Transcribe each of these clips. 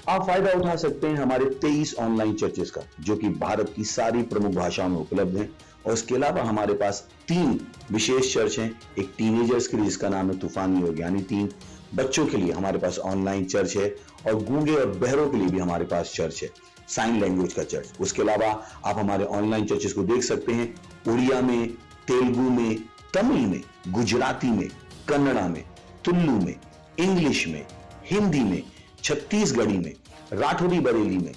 आप फायदा उठा सकते हैं हमारे 23 ऑनलाइन चर्चेस का, जो कि भारत की सारी प्रमुख भाषाओं में उपलब्ध हैं। और इसके अलावा हमारे पास 3 विशेष चर्च हैं। एक टीनेजर्स के लिए जिसका नाम है तूफानी योग, यानी 3 बच्चों के लिए हमारे पास ऑनलाइन चर्च है। और गूंगे और बहरों के लिए भी हमारे पास चर्च है, साइन लैंग्वेज का चर्च। उसके अलावा आप हमारे ऑनलाइन चर्चेस को देख सकते हैं उड़िया में, तेलुगु में, तमिल में, गुजराती में, कन्नड़ा में, तुलु में, इंग्लिश में, हिंदी में, छत्तीसगढ़ी में, राठौरी बरेली में,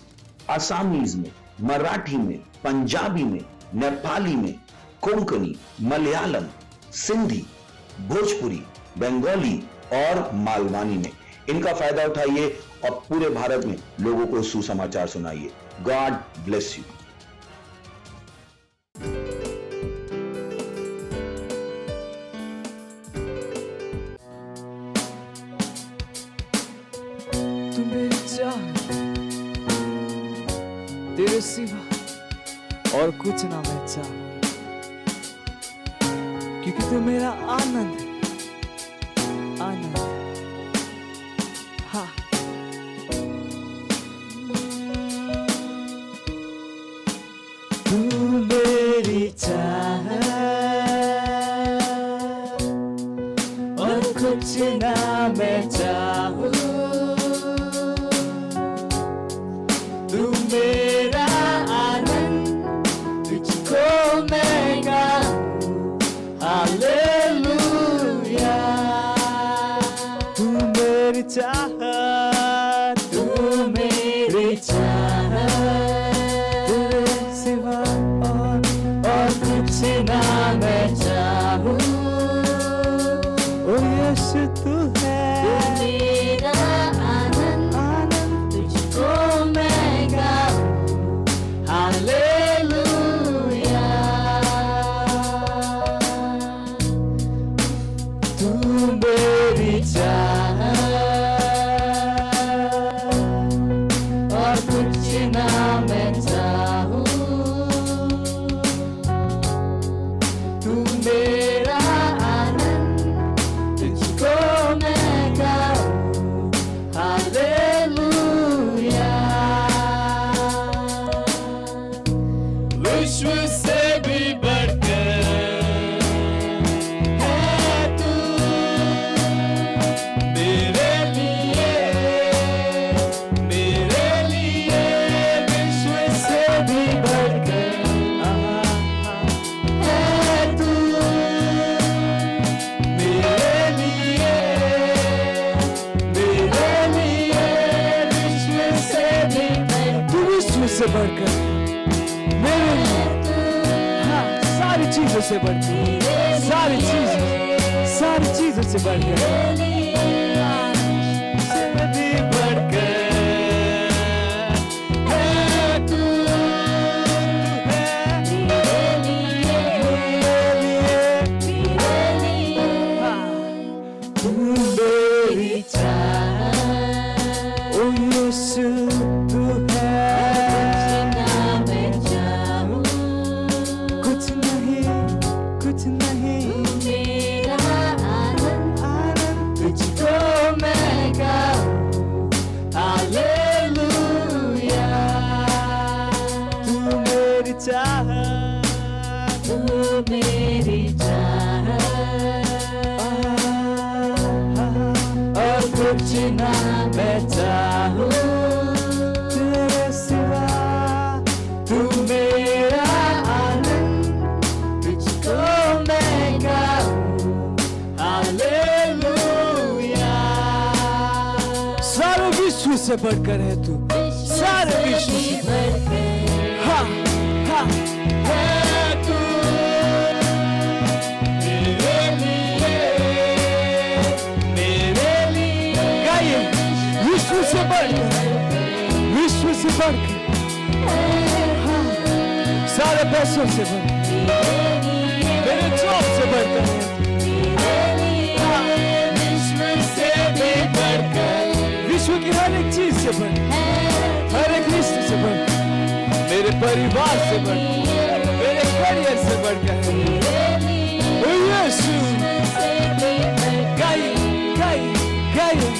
आसामीज में, मराठी में, पंजाबी में, नेपाली में, कोंकणी, मलयालम, सिंधी, भोजपुरी, बंगाली और मालवानी में। इनका फायदा उठाइए और पूरे भारत में लोगों को सुसमाचार सुनाइए। God bless you. तू मेरी जान, तेरे सिवा और कुछ ना मैं चाहूं, क्योंकि तू मेरा आनंद है, आनंद है। हाँ, तू मेरी चाहत और कुछ ना मैं चाहूं, तू मेरा आनंद, तुझको मैं गाऊं, हालेलुया। तू मेरी चाहत, तू मेरी चाहत, तेरे सिवा और कुछ ना मैं चाहूं। ओ यीशु तू है मेरा आनंद, आनंद तुझको मैं गाऊं, हालेलुया। तू मेरी चाहत और कुछ ना मैं चाहूं, तू मेरा आनंद, तुझको मैं गाऊं, हालेलुया। विश्व से भी बढ़कर है तू मेरे लिए, मेरे लिए। विश्व से भी बढ़कर है तू मेरे लिए, मेरे लिए। विश्व से भी बढ़कर, तू विश्व से बढ़कर मेरे लिए, हाँ, सारी चीजों से बढ़कर, सारी चीजों से बढ़कर, से भी बढ़कर है तू, मेरे लिए, हाँ, तू मेरी चाहत, ओ यीशु तू है, कुछ नहीं, मेरा आनंद, आनंद तुझको मैं गाऊं, हालेलुया। तू मेरी चाहत, तू मेरी चाहत और कुछ ना मैं चाहूं, तेरे सिवा। तू मेरा आनंद, तुझको मैं गाऊं, हालेलुया। सारे विश्व से बढ़कर है तू, सारे विश्व से बढ़कर, हाँ, हाँ, है तू मेरे लिए, मेरे लिए। गाइए, विश्व से बढ़कर, विश्व से बढ़कर, हाँ, सारे पैसों से बढ़कर, मेरे जॉब से बढ़कर, हाँ, विश्व से भी बढ़कर, विश्व की हर एक चीज से बढ़कर, हर एक रिश्ते से बढ़कर, मेरे परिवार से बढ़कर, मेरे करियर से बढ़कर, ओ यीशु। गाइए, गाइए, गाइए,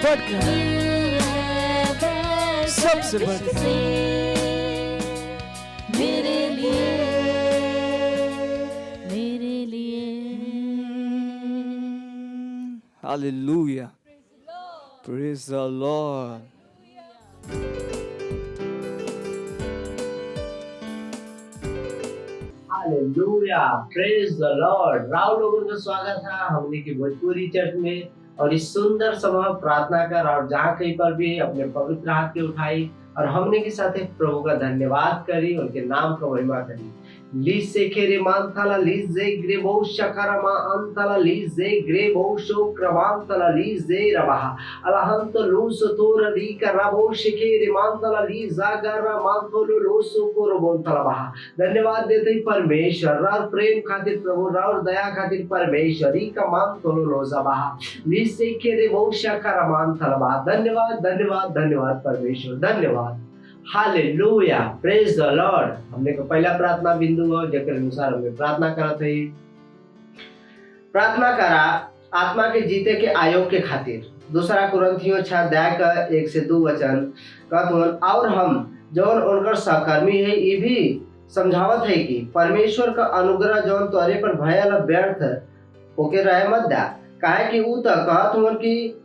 बढ़कर, सबसे बढ़कर मेरे लिए, मेरे लिए। Hallelujah. Praise the Lord. Hallelujah, praise the Lord. Rao लोगों का स्वागत है हमने की भोजपुरी चर्च में और इस सुंदर समय प्रार्थना कर और जहाँ कहीं पर भी अपने पवित्र हाथ के उठाई और हमने के साथ प्रभु का धन्यवाद करी, उनके नाम का महिमा करी। लीसे केरे मांतला लीजे ग्रेबो शकारमा अंतला लीजे ग्रेबो शो क्रमांतला लीजे रबाहा अलहंत लूस तोर रीका रबो शिकेरे मांतला लीजा गरा मांतलो लोसो को रबोंतला बहा। धन्यवाद देते हैं परमेश्वर, राव प्रेम खातिर प्रभु, राव दया खातिर परमेश्वरी का मांतलो लोजा बहा लीसे केरे बो शकारमा अंतला बहा। धन्यवाद धन्यवाद धन्यवाद परमेश्वर, धन्यवाद। Hallelujah, praise the Lord. हमने का पहला प्रार्थना बिंदु हो जेकर अनुसार हमने प्रार्थना करत है। प्रार्थना करा आत्मा के जीते के आयोग के खातिर। दूसरा कुरिन्थियों 6 अध्याय का 1 से 2 वचन कहत और हम जौन उनकर सहकर्मी है ये भी समझावत है कि परमेश्वर का अनुग्रह जौन तोरे पर भयल व्यर्थ ओके रहे मत दा, काहे कि ऊ त कहत हुन कि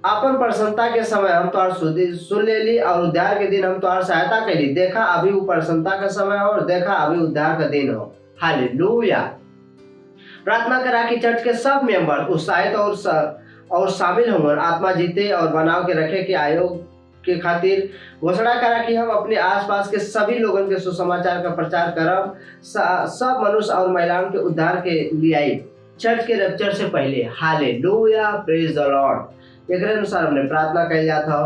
अपन प्रसन्नता के समय हम तोहार सुन लेली और उद्धार के दिन हम तोहार सहायता कैली। देखा अभी वो प्रसन्नता का समय हो और देखा अभी उद्धार का दिन हो। हालेलुया। प्रार्थना करा कि चर्च के सब मेंबर उत्साहित और शामिल होंगे आत्मा जीते और बनाव के रखे के आयोग के खातिर। घोषणा करा कि हम अपने आसपास के सभी लोगों के सुसमाचार का प्रचार करब, सब मनुष्य और महिलाओं के उद्धार के लिए आई चर्च के रप्चर से पहले। Hallelujah, praise the Lord. एक अनुसार हमने प्रार्थना कह जाता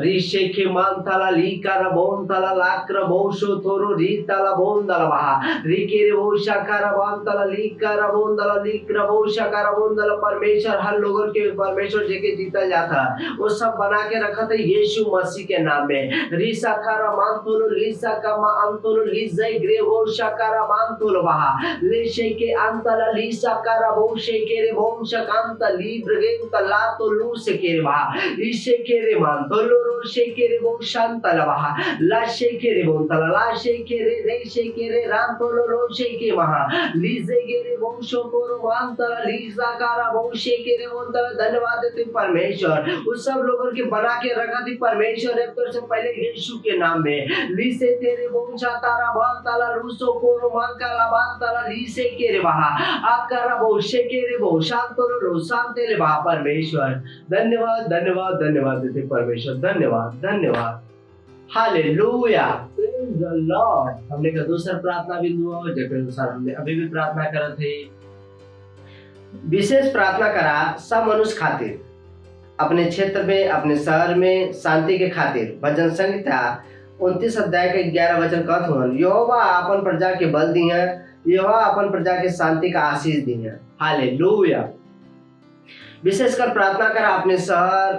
ऋषे के मान तला ली कर बोन तला लाक्र बोशो तोरो री तला बोन दला बहा रिके रे बोशा कर मान तला ली कर बोन दला लीक्र बोशा कर बोन दला। परमेश्वर हर लोगों के परमेश्वर जेके जीता जाता वो सब बना के रखा था यीशु मसीह के नाम में। रीसा कर मान तोलो लीसा का मान तोलो लीजे ग्रे बोशा कर मान तोलो बहा लेशे के अंतला लीसा कर बोशे के रे बोशा कांत ली ब्रगेन तला तो लू से केरे बहा इसे केरे मान तोलो रो से केरे बो शांतला बहा ला से केरे बो तला ला से केरे रे से केरे राम तोलो रो से के बहा लीजे केरे बो शो को मान तला लीजा कारा बो से केरे बो तला। धन्यवाद देते परमेश्वर, उस सब लोगों के बना के रखा थी परमेश्वर एक तो से पहले यीशु के नाम में। लीसे तेरे बो तारा मान तला रूसो को मान का मान तला लीसे केरे बहा आकारा बो से केरे बो शांतलो रो शांतले बहा। परमेश्वर धन्यवाद धन्यवाद धन्यवाद देते परमेश्वर, धन्यवाद धन्यवाद। Hallelujah, praise the Lord. हमने का दूसरा प्रार्थना बिंदु हो जेके अनुसार हमने अभी भी प्रार्थना करत है। विशेष प्रार्थना करा सब मनुष्य खातिर, अपने क्षेत्र में अपने शहर में शांति के खातिर। भजन संहिता 29 अध्याय के 11 वचन कहत हुन यहोवा अपन प्रजा के बल दिए, यहोवा अपन प्रजा के शांति का आशीष दिए। हालेलुया। विशेषकर प्रार्थना करा अपने शहर,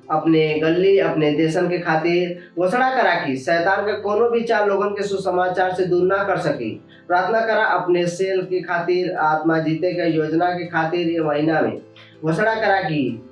अपने गली, अपने देशन के खातिर। घोषणा करा कि शैतान के कोनो भी चार लोगों के सुसमाचार से दूर ना कर सकी। प्रार्थना करा अपने सेल के खातिर, आत्मा जीते के योजना के खातिर। ये महीना में घोषणा करा कि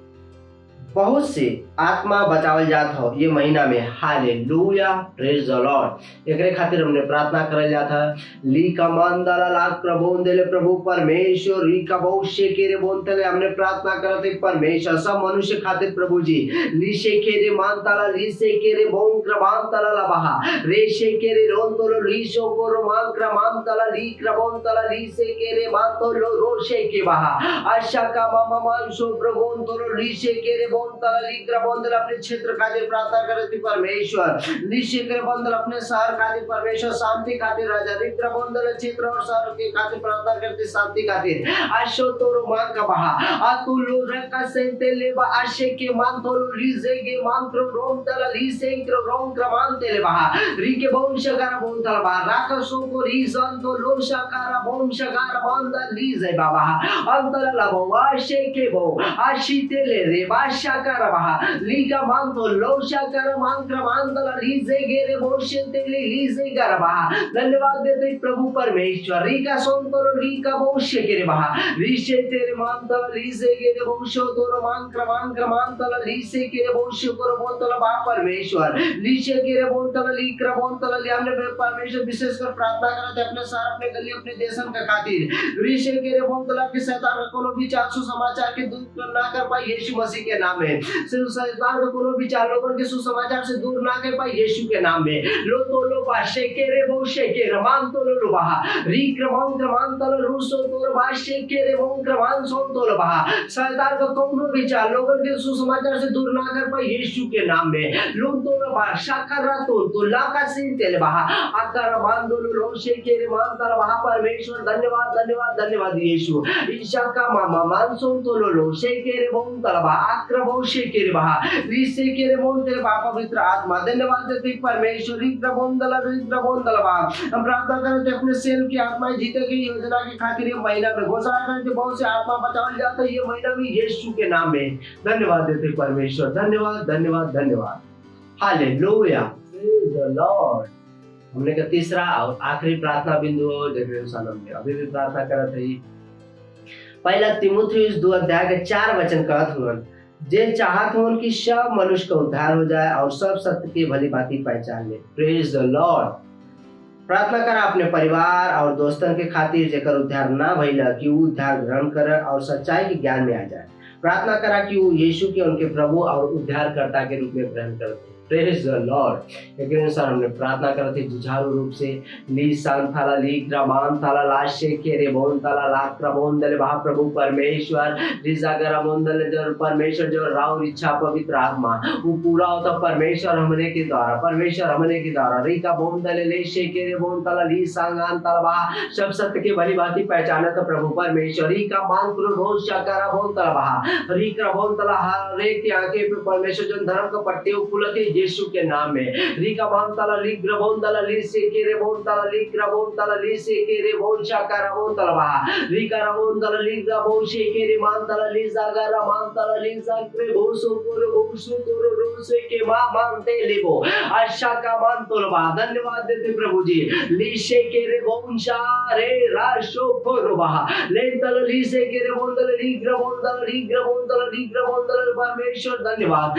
बहुत से आत्मा बचावल जात हो ये महीना में। Hallelujah, praise the Lord. एकरे खातिर हमने प्रार्थना करल जाता ली का मान दला लाख प्रभु देले प्रभु परमेश्वर री का भविष्य के रे बोलते हमने प्रार्थना करते परमेश्वर सब मनुष्य खातिर प्रभु जी। ली से के रे मान तला ली से के रे बोन क्रमान तला ला बहा रे से के रे रोन तोलो ली सो को मान क्रमान तला ली क्रबोन तला ली से के रे मान तोलो रो से के बहा आशा का मामा मान सो प्रभु तोलो ली से के रे बंदल अपने क्षेत्र खातिर प्रार्थना करती परमेश्वर। निश्चित बंदल अपने शहर खातिर परमेश्वर शांति खातिर राजा रित्र बंदल क्षेत्र और शहर के खातिर प्रार्थना करती शांति खातिर। आशो तोरो मान का बहा आतुलो रका सेंते लेबा आशे के मान तोलो लीजे के मंत्र रोम तला लीसे रोम क्रमान तेले बहा री के वंशगार बोन तला बहा राक्षसों को रीजन तो लोशकारा वंशगार बंदल लीजे बाबा अंतला लबो आशे के बो आशी तेले रे बाशा शाकर बहा लीका मान तो लो शाकर मान क्रमांतला लीजे गेरे बोशे तेले लीजे गरबा। धन्यवाद देते प्रभु परमेश्वर रीका सोंतोरो रीका बोशे गेरे बहा रीशे तेरे मान तला लीजे गेरे बोशो तोरो मान क्रमांतला लीसे गेरे बोशे कोरो बोतला बा परमेश्वर लीशे गेरे बोतला लीक्रा बोतला ले हमने परमेश्वर विशेषकर प्रार्थना करते अपने सार अपने गली अपने देशन का खातिर रीशे गेरे बोतला के शैतान का कोनो भी चासू समाचार के दूर ना कर पाए यीशु मसीह के नाम में सिर्फ शैतान का कोनो भी चार लोगों के सुसमाचार से दूर ना कर पाए यीशु के नाम में लो तो लो बाशे के रे बोशे के रमान तो लो बहा री क्रमान तल रूसो तो बाशे के रे बों क्रमान सो तो बहा शैतान का कोनो भी चार लोगों के सुसमाचार से दूर ना कर पाए यीशु के नाम में लो तो लो बाशा कर तो लाका सिन तेल बहा आकर मान दो लो शे के रे मान तल बहा परमेश्वर धन्यवाद धन्यवाद धन्यवाद यीशु ईशा का मामा मानसो तो लो शे के रे बों तल बहा आक्र बों शे के रे बहा री से के रे बों तेरे बाप पवित्र आत्मा धन्यवाद देते परमेश्वर री प्रबोंदला बहा हम प्रार्थना करते अपने सेल की आत्माएं जीते की योजना की खातिर ये महीना में घोषणा करते बहुत से आत्मा बचाए जाते हैं ये महीना भी यीशु के नाम में धन्यवाद देते परमेश्वर धन्यवाद धन्यवाद धन्यवाद हालेलुया प्रेज द लॉर्ड। हमने का तीसरा और आखिरी प्रार्थना बिंदु जेरूशलेम में अभी भी प्रार्थना करते ही पहला तीमुथियुस 2 अध्याय के 4 वचन कहत हुन जे चाहत हो कि सब मनुष्य का उद्धार हो जाए और सब सत्य की भली भांति पहचान ले। Praise the Lord. प्रार्थना करा अपने परिवार और दोस्तों के खातिर जेकर उद्धार ना भइला कि वो उद्धार ग्रहण करे और सच्चाई के ज्ञान में आ जाए। प्रार्थना करा कि वो यीशु के उनके प्रभु और उद्धारकर्ता के रूप में ग्रहण करते। Praise the Lord. एक अनुसार हमने प्रार्थना करते जुझारू रूप से ली सांथाला ली ग्रामान थाला लाशे के रे बोन ताला लाख प्रबोन दले महा प्रभु परमेश्वर रिजागरा बोंदल जो परमेश्वर जो राव इच्छा पवित्र आत्मा वो पूरा होता परमेश्वर हमने के द्वारा रीका बोन दले ले शे के रे बोन ताला ली सांगान ताला बहा सब सत्य के भली भांति पहचाने तो प्रभु परमेश्वर रीका मान कुल रोज शाकारा बोन ताला बहा रीका बोन ताला हरे के आगे पे परमेश्वर जो धर्म का पट्टी खुलते यीशु के नाम में रीका बोंतला लिग्र बोंतला लिसे के रे बोंतला लिग्र बोंतला लिसे के रे बोंशा करा बोंतला बा रीका बोंतला लिग्र बोंशे के रे मांतला लिसा गरा मांतला लिसा के बोसो तोरो रोसे के मा मानते लेबो आशा का मांतोल बा। धन्यवाद देते प्रभु जी लिसे के रे बोंशा रे राशो कोरो बा लेंतला लिसे के रे बोंतला लिग्र बोंतला परमेश्वर धन्यवाद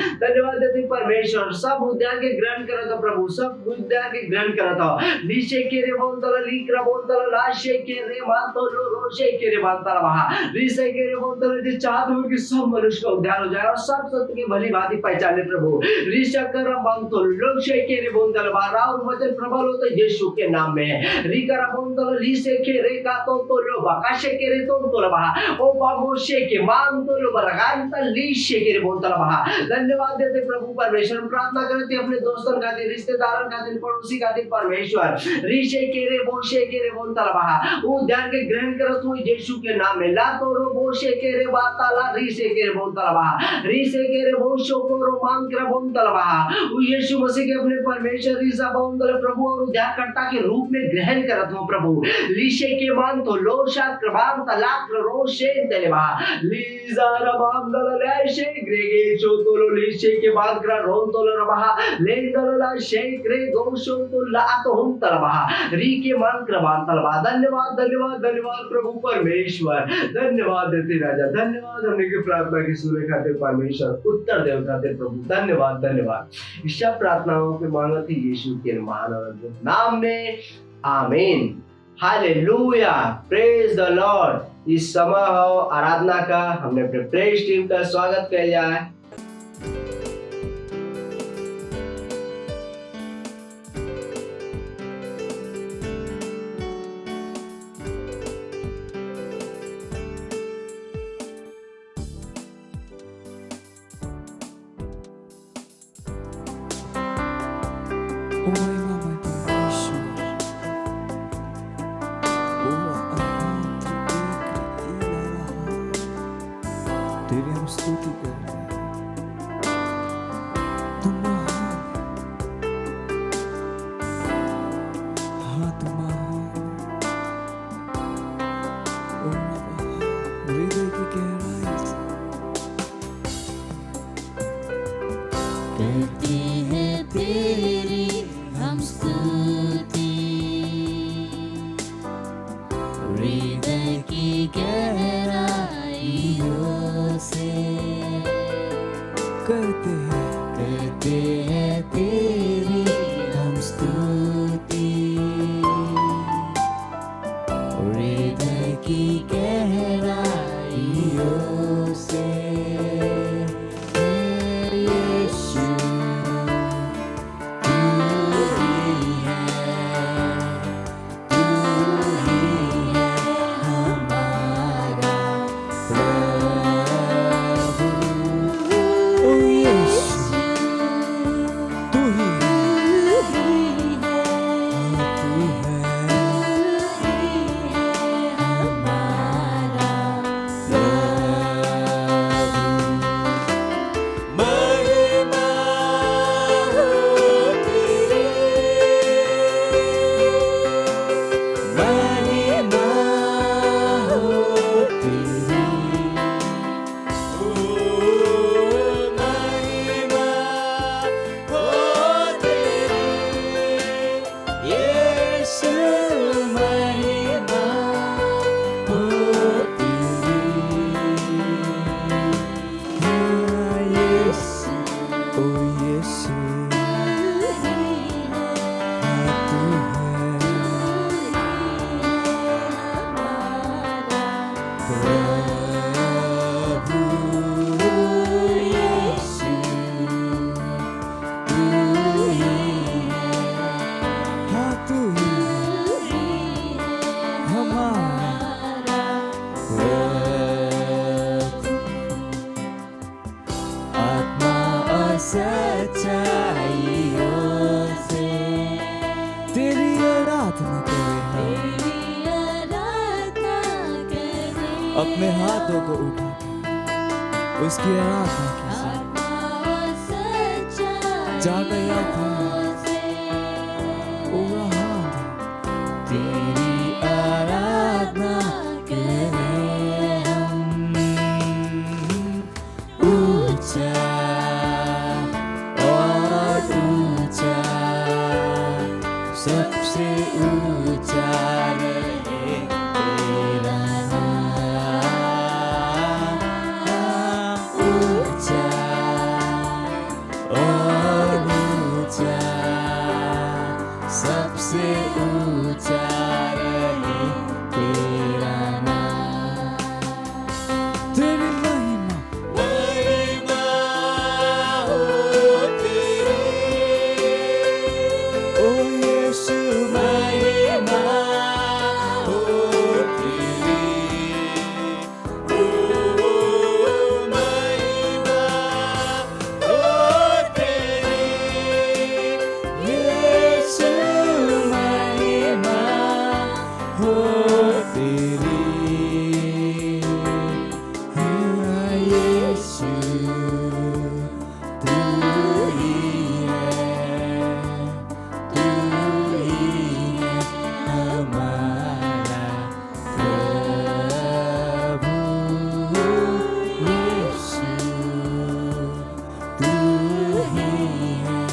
देते परमेश्वर सब उद्यान के ग्रहण करा था प्रभु सब उद्यान के ग्रहण करा था नीचे के रे बोंतला लीक्रा बोंतला लाशे के रे मांतोलो रोशे के रे मांतला वहा रीसे के रे बोंतला जो चाहते हो कि सब मनुष्य का उद्धार हो जाए और सब सत्य की भली भांति पहचाने प्रभु रीशा कर मांतोलो लोशे के रे बोंतला बारा और वचन प्रबल होता यीशु के नाम में रीकरा बोंतला लीसे के रे का तो लो बाकाशे के रे तो बहा ओ बाबोशे के मांतोलो बरगांता लीशे के रे बोंतला बहा। धन्यवाद देते प्रभु परमेश्वर प्रार्थना करते अपने दोस्तों खातिर रिश्तेदारों खातिर पड़ोसी खातिर परमेश्वर रीशे के रे बोशे के रे बोंतला बहा वो ध्यान के ग्रहण करत हो यीशु के नाम में ला तो रो बोशे के रे बाताला रीशे के रे बोंतला बहा रीशे के रे बोशो को रो मान के बोंतला बहा वो यीशु मसीह के अपने परमेश्वर रीसा बोंतला प्रभु और उद्धारकर्ता के रूप में ग्रहण करत हो प्रभु रीशे के मान तो लोशा कृपान तलाक रोशे तेले बहा लीजा रबाम दललेशे ग्रेगे जो तो लीशे के बाद ग्रा रोन तो रबहा लेंदला शेख रे गोशो तो लातो हम तरबहा री के मान कृपान तलबा। धन्यवाद प्रभु परमेश्वर धन्यवाद देते राजा धन्यवाद हमने की प्रार्थना की सुने खातिर परमेश्वर उत्तर देव खातिर प्रभु धन्यवाद इस सब प्रार्थनाओं के मांगा थी यीशु के महान और नाम में आमीन हालेलुया प्रेज द लॉर्ड। इस समय हो आराधना का हमने अपने प्रेज टीम का स्वागत किया जाए। तेरी हम स्तुति कर रहे हैं तुम महान हाँ तुम महान हृदय की गहराई से से करते हैं तेरी हम स्तुति, हृदय की गहराइयों से। यीशु तू ही है हमारा प्रभु। ओ यीशु तू ही है, तू है हमारा प्रभु। महिमा हो तेरी, महिमा हो तेरी, ओ महिमा हो तेरी, यीशु महिमा हो तेरी। हाँ यीशु, ओ यीशु हाँ तू है प्रभु। यीशु तू ही है, हाँ तू ही है हमारा प्रभु। आत्मा और सच्चाइयों से तेरी आराधना करें हम। अपने हाथों को उठा के उसकी आराधना कीजिए। जाकर याद है ओ हाथ तेरी आराधना करें हम। ऊंचा और ऊंचा, सबसे ऊंचा रहे तेरा नाम। ऊंचा और ऊंचा, सबसे ऊंचा रहे तेरा नाम। तेरी महिमा महिमा हो तेरी, ओ यीशु महिमा हो तेरी, ओ महिमा हो तेरी, यीशु महिमा हो तेरी। हाँ यीशु तू ही है, तू ही है हमारा प्रभु। यीशु तू ही है,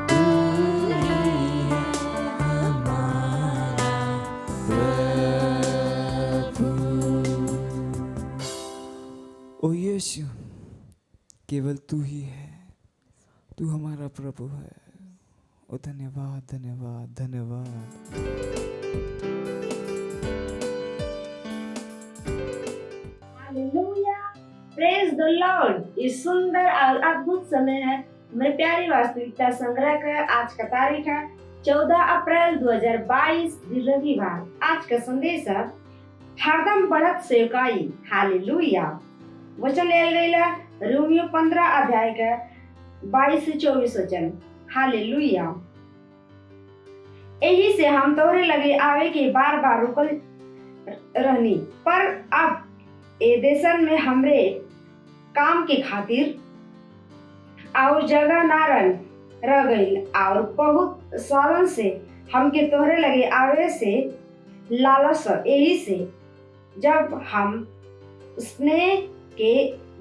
तू ही है हमारा प्रभु। ओ यीशु केवल तू ही है, तू हमारा प्रभु है। ओ धन्यवाद धन्यवाद धन्यवाद। Hallelujah, praise the Lord. इस सुंदर और अद्भुत समय है। मेरे प्यारी वास्तविकता संग्रह का आज का तारीख है 14 अप्रैल 2022 रविवार। आज का संदेश है हरदम बढ़त सेवकाई। हालेलुया। वचन लेल गईला रोमियो 15 अध्याय का 22 से 24 वचन। हालेलुया। यही से हम तोहरे लगे आवे के बार बार रुकल रहनी, पर अब ए देशन में हमरे काम के खातिर और जगह ना रह गई और बहुत सालन से हमके तोहरे लगे आवे से लालच। यही से जब हम स्नेह के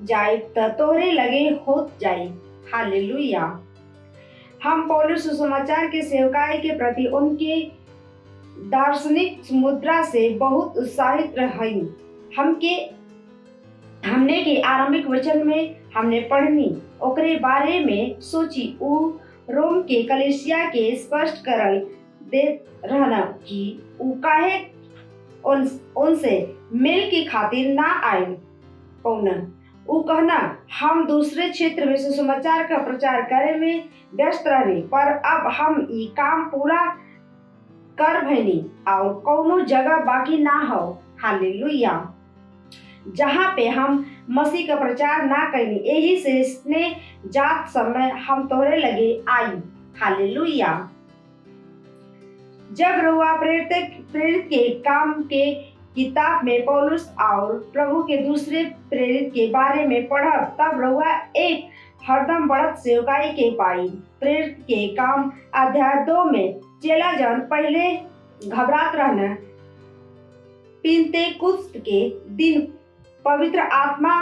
जाए त तोहरे लगे होत जाए। हालेलुया। हम पौलुस सुसमाचार के सेवकाई के प्रति उनके दार्शनिक मुद्रा से बहुत उत्साहित रही। हमके हमने के आरंभिक वचन में हमने पढ़नी ओकरे बारे में सोची उ रोम के कलीसिया के स्पष्ट करल दे रहना कि उ काहे उनसे मेल की खातिर ना आए पौना। उ कहना हम दूसरे क्षेत्र में सुसमाचार का प्रचार करे में व्यस्त रहे, पर अब हम ई काम पूरा कर भैनी और कौनो जगह बाकी ना हो। हालेलुया। जहाँ पे हम मसीह का प्रचार ना करनी, यही से इसने जात समय हम तोहरे लगे आई। हालेलुया। जब रउआ प्रेरित के काम के किताब में पौलुस और प्रभु के दूसरे प्रेरित के बारे में पढ़ब, तब रउआ एक हरदम बढ़त सेवकाई के पाई। प्रेरित के काम अध्याय 2 में चेला जन पहले घबरात रहना, पिन्तेकुस्त के दिन पवित्र आत्मा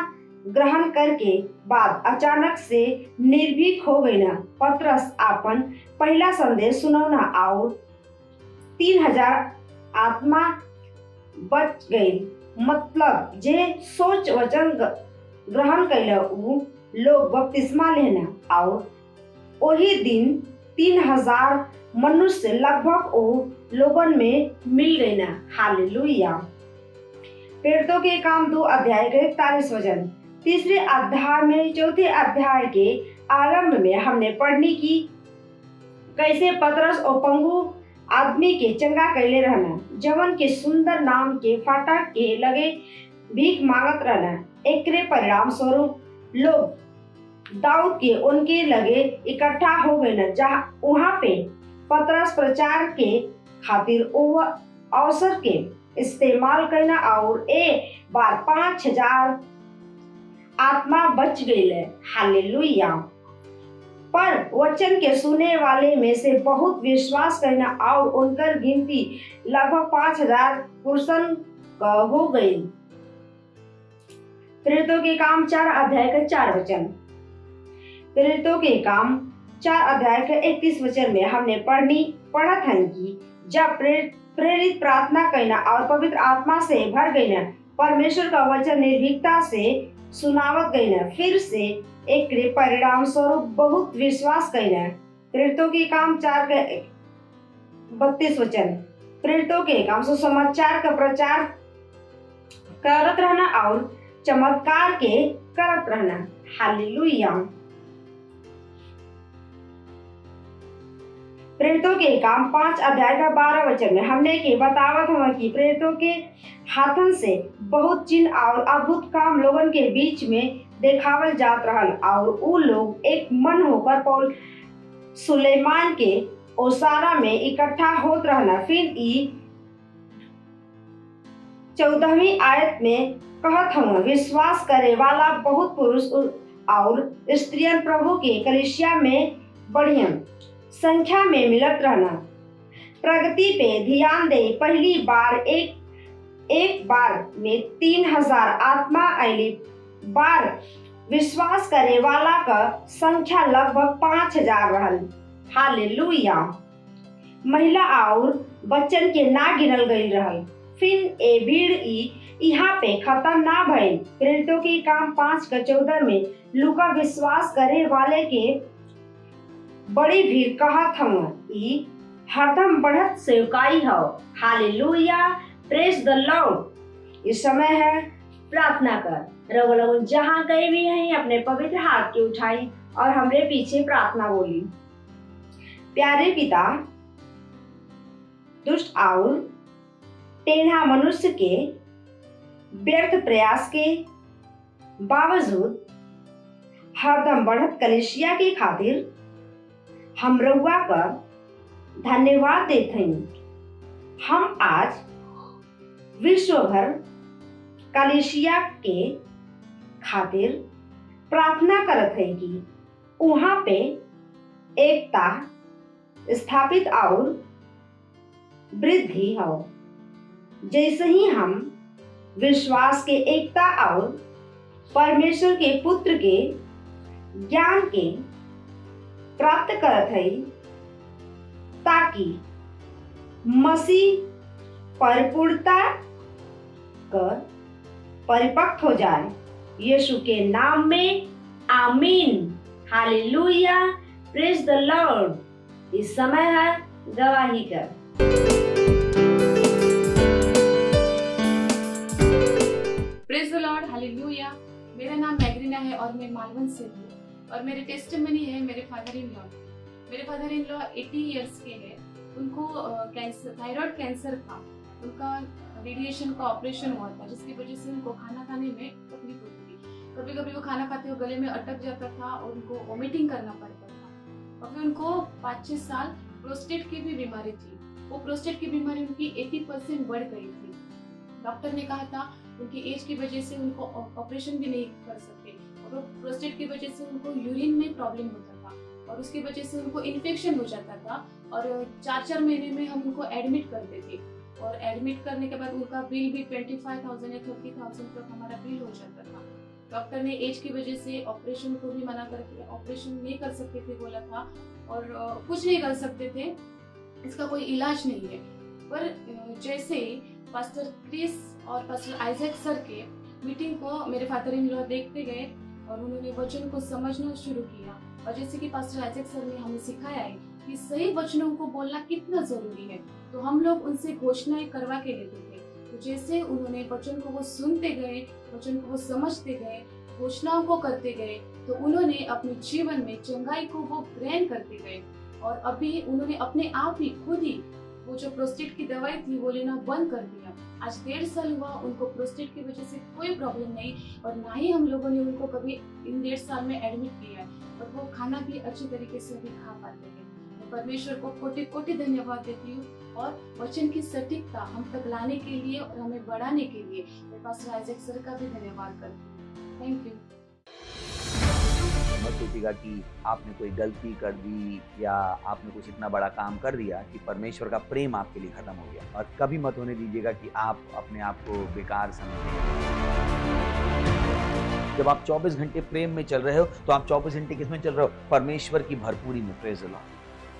ग्रहण करके बाद अचानक से निर्भीक हो गई ना। पतरस आपन पहला संदेश सुनौना और 3000 आत्मा बच गई। मतलब जे सोच वचन ग्रहण कैला उ लोग बपतिस्मा लेना और वही दिन 3000 मनुष्य लगभग ओ लोगन में मिल गई ना। हालेलुया। प्रेरितों के काम 2 अध्याय के 41 वचन। तीसरे अध्याय में चौथे अध्याय के आरंभ में हमने पढ़नी की कैसे पतरस और पंगु आदमी के चंगा कैले रहना, जवन के सुंदर नाम के फाटक के लगे भीख मांगत रहना। एकरे परिणाम स्वरूप लोग दाऊद के उनके लगे इकट्ठा हो गए न, जहाँ वहाँ पे पतरस प्रचार के खातिर अवसर के इस्तेमाल करना और एक बार 5000 आत्मा बच गई। हालेलुया। पर वचन के सुने वाले में से बहुत विश्वास करना और उनकर गिनती लगभग 5000 पुरुषन हो गई। प्रेरितों के काम 4 अध्याय के 4 वचन। प्रेरितों के काम 4 अध्याय के 31 वचन में हमने पढ़त हैं कि जब प्रेरित प्रार्थना करना और पवित्र आत्मा से भर गई न, परमेश्वर का वचन निर्भीकता से सुनावत गई न, फिर से एक परिणाम स्वरूप बहुत विश्वास करना। प्रेरितों के काम 4 के 32 वचन। प्रेरितों के काम सुसमाचार का प्रचार करत रहना और चमत्कार के करत रहना। हालेलुया। प्रेरितों के काम 5 अध्याय का 12 वचन में हमने के बतावत हुआ कि प्रेरितों के हाथन से बहुत चिन्ह और अद्भुत काम लोगन के बीच में देखावल जात रहल और उ लोग एक मन होकर पौल सुलेमान के ओसारा में इकट्ठा होत रहना। फिर ई 14वीं आयत में कहत हुआ विश्वास करे वाला बहुत पुरुष और स्त्रियन प्रभु के कलीसिया में बढ़िया संख्या में मिलत रहना। प्रगति पे ध्यान दे। पहली बार एक बार में 3000 आत्मा अली बार विश्वास करे वाला का संख्या लगभग 5000 रहल। हालेलुया। महिला और बच्चन के ना गिनल गई रहल। फिर ए भीड़ यहाँ पे खत्म ना भइल। प्रेरितों के काम 5 के 14 में लूका विश्वास करे वाले के बड़ी भीड़ कहत हूँ ई हरदम बढ़त सेवकाई हो। हालेलुया। Praise the Lord. इस समय है प्रार्थना कर। रघु लोगन जहाँ गए भी हैं अपने पवित्र हाथ के उठाई और हमरे पीछे प्रार्थना बोली। प्यारे पिता, दुष्ट और टेढ़ा मनुष्य के व्यर्थ प्रयास के बावजूद हरदम बढ़त कलीसिया के खातिर हम रउआ का धन्यवाद देते हैं। हम आज विश्व भर कलीसिया के खातिर प्रार्थना करत है कि वहाँ पे एकता स्थापित और वृद्धि हो। जैसे ही हम विश्वास के एकता और परमेश्वर के पुत्र के ज्ञान के प्राप्त करत है, ताकि मसीह परिपूर्णता कर परिपक्व हो जाए यीशु के नाम में आमीन। Hallelujah, praise the Lord. इस समय है गवाही का। Praise the lord, hallelujah. मेरा नाम मैग्रीना है और मैं मालवन से हूँ और मेरे टेस्टिमनी है मेरे फादर इन लॉ। मेरे फादर इन लॉ 80 इयर्स के हैं। उनको कैंसर, थायराइड कैंसर था। उनका रेडिएशन का ऑपरेशन हुआ था, जिसकी वजह से उनको खाना खाने में तकलीफ होती थी। कभी कभी वो खाना खाते हुए गले में अटक जाता था और उनको वोमिटिंग करना पड़ता था। और फिर उनको 5-6 साल प्रोस्टेट की भी बीमारी थी। वो प्रोस्टेट की बीमारी उनकी 80% बढ़ गई थी। डॉक्टर ने कहा था उनकी एज की वजह से उनको ऑपरेशन भी नहीं कर सकते और प्रोस्टेट की वजह से उनको यूरिन में प्रॉब्लम होता था और उसकी वजह से उनको इन्फेक्शन हो जाता था और 4-4 महीने में हम उनको एडमिट करते थे और एडमिट करने के बाद उनका बिल भी 25,000 या 30,000 तक हमारा बिल हो जाता था। डॉक्टर ने एज की वजह से ऑपरेशन को भी मना करके ऑपरेशन नहीं कर सकते थे बोला था और कुछ नहीं कर सकते थे, इसका कोई इलाज नहीं है। पर जैसे पास्टर क्रिस और पास्टर आइजैक सर के मीटिंग को मेरे फादर इन लॉ देखते गए और उन्होंने वचन को समझना शुरू किया और जैसे कि पास्टर आइजैक सर ने हमें सिखाया है कि सही वचनों को बोलना कितना जरूरी है, तो हम लोग उनसे घोषणाएं करवा के लेते थे। तो जैसे उन्होंने वचन को वो सुनते गए, वचन को वो समझते गए, घोषणाओं को करते गए, तो उन्होंने अपने जीवन में चंगाई को वो ग्रहण करते गए और अभी उन्होंने अपने आप ही खुद ही वो जो प्रोस्टेट की दवाई थी वो लेना बंद कर दिया। आज 1.5 साल हुआ उनको प्रोस्टेट की वजह से कोई प्रॉब्लम नहीं और ना ही हम लोगों ने उनको कभी इन 1.5 साल में एडमिट किया है और वो खाना भी अच्छी तरीके से भी खा पाते हैं। मैं परमेश्वर को कोटि कोटि धन्यवाद देती हूँ और वचन की सटीकता हम तक लाने के लिए और हमें बढ़ाने के लिए मैं पास्टर आइजैक सर का भी धन्यवाद करती हूँ। Thank you. मत सोचिएगा कि आपने कोई गलती कर दी या आपने कुछ इतना बड़ा काम कर दिया कि परमेश्वर का प्रेम आपके लिए खत्म हो गया, और कभी मत होने दीजिएगा कि आप अपने आप को बेकार समझें। जब आप 24 घंटे प्रेम में चल रहे हो तो आप 24 घंटे किस में चल रहे हो? परमेश्वर की भरपूरी में। Praise the lord,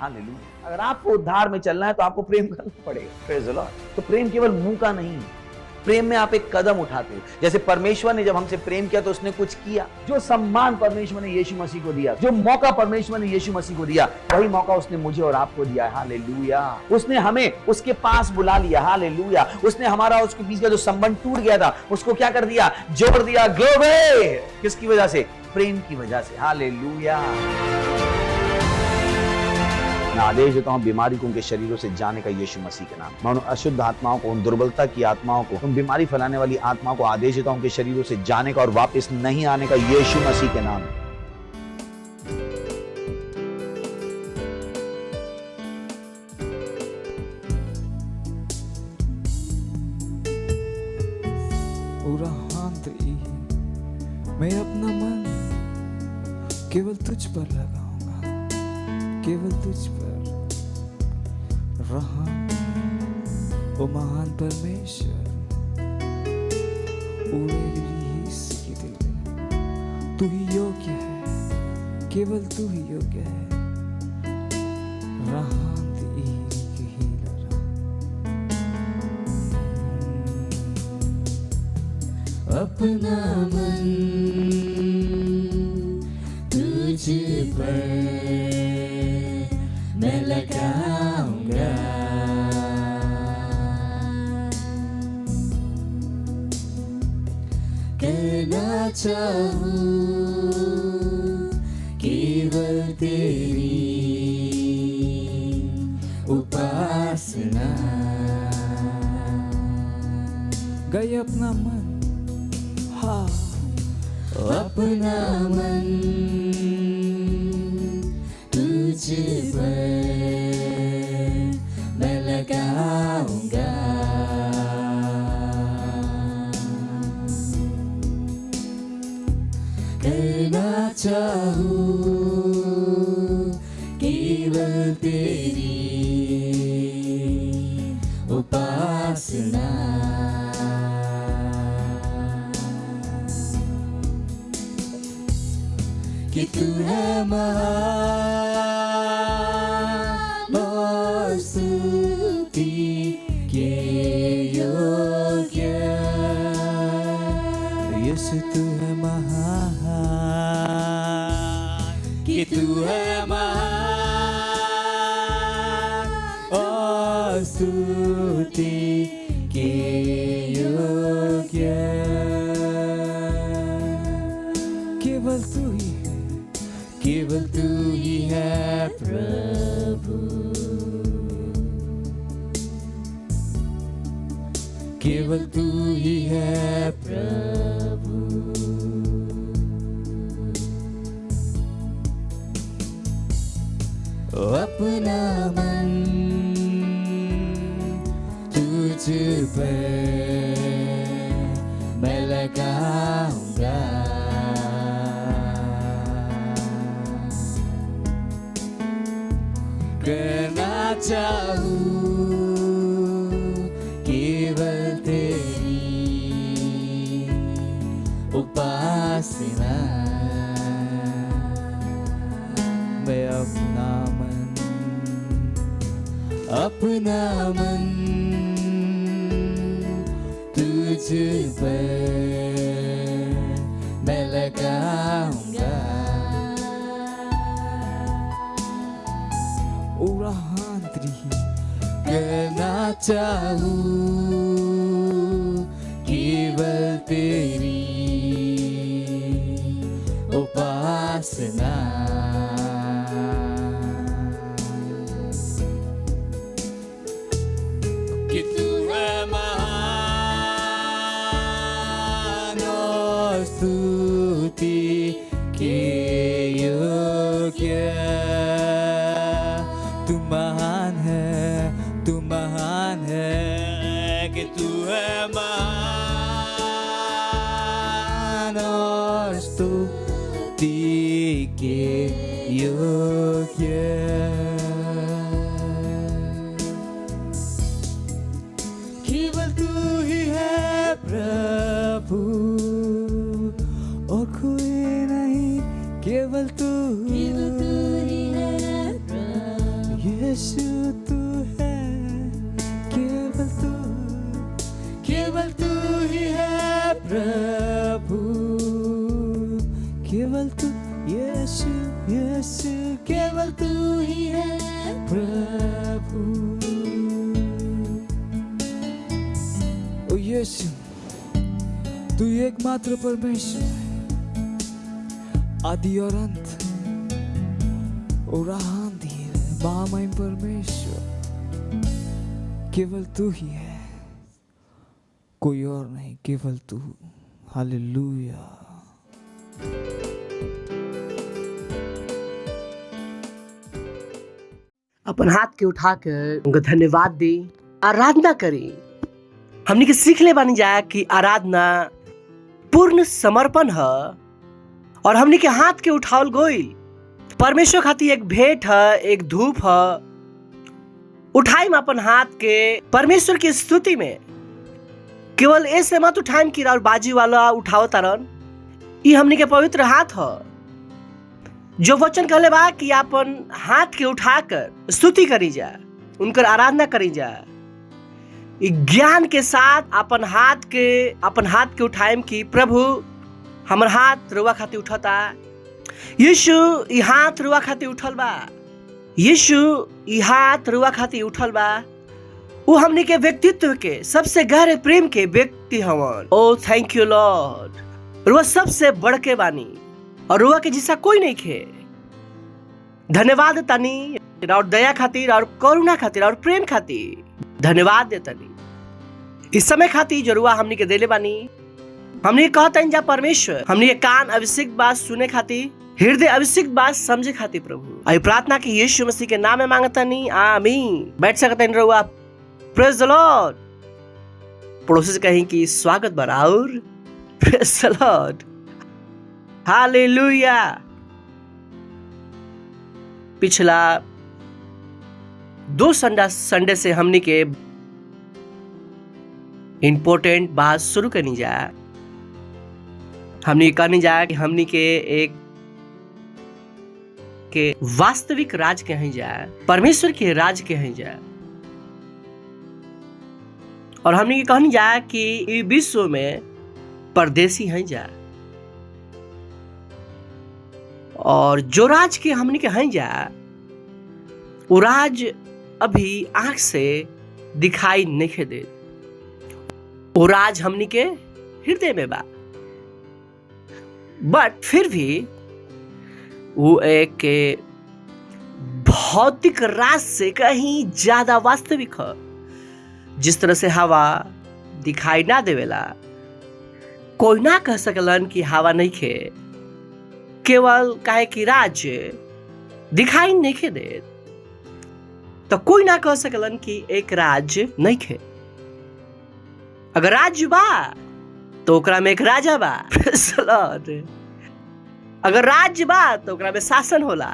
hallelujah. अगर आपको उद्धार में चलना है तो आपको प्रेम करना पड़ेगा। Praise the Lord. तो प्रेम केवल मुंह का नहीं है, प्रेम में आप एक कदम उठाते हो। जैसे परमेश्वर ने जब हमसे प्रेम किया तो उसने कुछ किया। जो सम्मान परमेश्वर ने यीशु मसीह को दिया, जो मौका परमेश्वर ने यीशु मसीह को दिया, वही मौका उसने मुझे और आपको दिया है। हालेलुया। उसने हमें उसके पास बुला लिया। हालेलुया। उसने हमारा उसके बीच का जो संबंध टूट गया था उसको क्या कर दिया? जोड़ दिया। ग्लोरी। किसकी वजह से? प्रेम की वजह से। हालेलुया। मैं आदेश देता हूं बीमारी को उनके शरीरों से जाने का यीशु मसीह के नाम। मैं उन अशुद्ध आत्माओं को, उन दुर्बलता की आत्माओं को, उन बीमारी फैलाने वाली आत्माओं को आदेश देता हूं उनके शरीरों से जाने का और वापस नहीं आने का यीशु मसीह के नाम। मैं अपना मन केवल तुझ पर लगाऊंगा, केवल तुझ पर। रहा ओ महान परमेश्वर, तू ही योग्य है, केवल तू ही योग्य है। रहा अपना मन तुझ पर मैं लगाऊंगा, करना चाहूं केवल तेरी उपासना। गए अपना मन, हाँ अपना मन तुझ पर मैं लगाऊंगा, करना चाहूं केवल तेरी उपासना। कि तू है महान और स्तुति के योग्य, यीशु तू है महान, कि तू है महान और स्तुति के योग्य। केवल तू ही है, केवल तू ही है प्रभु, केवल तू ही है प्रभु। अपना मन तुझ पर मैं लगाऊंगा, करना चाहूँ केवल तेरी उपासना। मैं अपना मन तुझ पर मैं लगाऊंगा। करना चाहूँ केवल तेरी उपासना। कि तू है महान और स्तुति के योग्य। तू महान है, तू महान है, कि तू है महान और स्तुति के योग्य। केवल तू ही है प्रभु और कोई नहीं, केवल तू ही है प्रभु। यीशु तू है, केवल तू ही है प्रभु, केवल तू यीशु, यीशु केवल तू ही है प्रभु। ओ यीशु, तू एकमात्र परमेश्वर है, आदि और अंत और आंधीर महामहिम परमेश्वर, केवल तू ही है, कोई और नहीं, केवल तू। हालेलुया। अपन हाथ के उठाकर उनको धन्यवाद दे, आराधना करें। हमने के सीख ले बानी जाए कि आराधना पूर्ण समर्पण है और हमने के हाथ के उठावल गोइल परमेश्वर खातिर एक भेंट है, एक धूप है। उठाइम अपन हाथ के परमेश्वर की स्तुति में। केवल ऐसे मत उठाइम कि और बाजी वाला उठाओ तारन। ये हमने के पवित्र हाथ है जो वचन कहले बा कि अपन हाथ के उठाकर स्तुति करी जा, उनकर आराधना करी जा। ज्ञान के साथ अपन हाथ के उठाइम कि प्रभु हमर हाथ रुआ खातिर उठता। यीशु ई हाथ रुआ खातिर उठल बा, यीशु ई हाथ रुआ खातिर उठल बा। वो हमने के व्यक्तित्व के सबसे गहरे प्रेम के व्यक्ति हवन। ओ थैंक यू लॉर्ड। रुआ सबसे बढ़ के बानी और रुआ के जैसा कोई नहीं खे। धन्यवाद तानी और दया खातिर और करुणा खातिर और प्रेम खातिर धन्यवाद देतानी। इस समय खातिर जो रुआ हमने के देले बानी, हमने कहता जा परमेश्वर, हमने के कान अभिषेक बात सुने खातिर, हृदय अभिषेक बात समझे खातिर प्रभु आई प्रार्थना की यीशु मसीह के नाम में मांगता नहीं, आमीन। बैठ सकते हैं रुआ। Praise the Lord. पड़ोसी से कहीं कि स्वागत बराबर। Praise the lord. हालेलुया। पिछला 2 संडे से हमने के इम्पोर्टेंट बात शुरू करनी जा। हमने कहनी जा कि हमने के एक के वास्तविक राज कहीं जा, परमेश्वर के राज कहीं जा। और हमने कहनी जा कि विश्व में परदेसी हैं जा, और जो राज के हमनी के हैं जा वो राज अभी आंख से दिखाई नहीं दे, वो राज हमनी के हृदय में बा, बट फिर भी वो एक भौतिक राज से कहीं ज्यादा वास्तविक है। जिस तरह से हवा दिखाई ना देवेला, कोई ना कह सकलन कि हवा नहीं खे, केवल काहे कि राज दिखाई नहीं खे दे, तो कोई ना कह सकलन कि एक राज नहीं खे। अगर राज बा तो ओकरा में एक राजा बा। अगर राज बा तो ओकरा में शासन होला,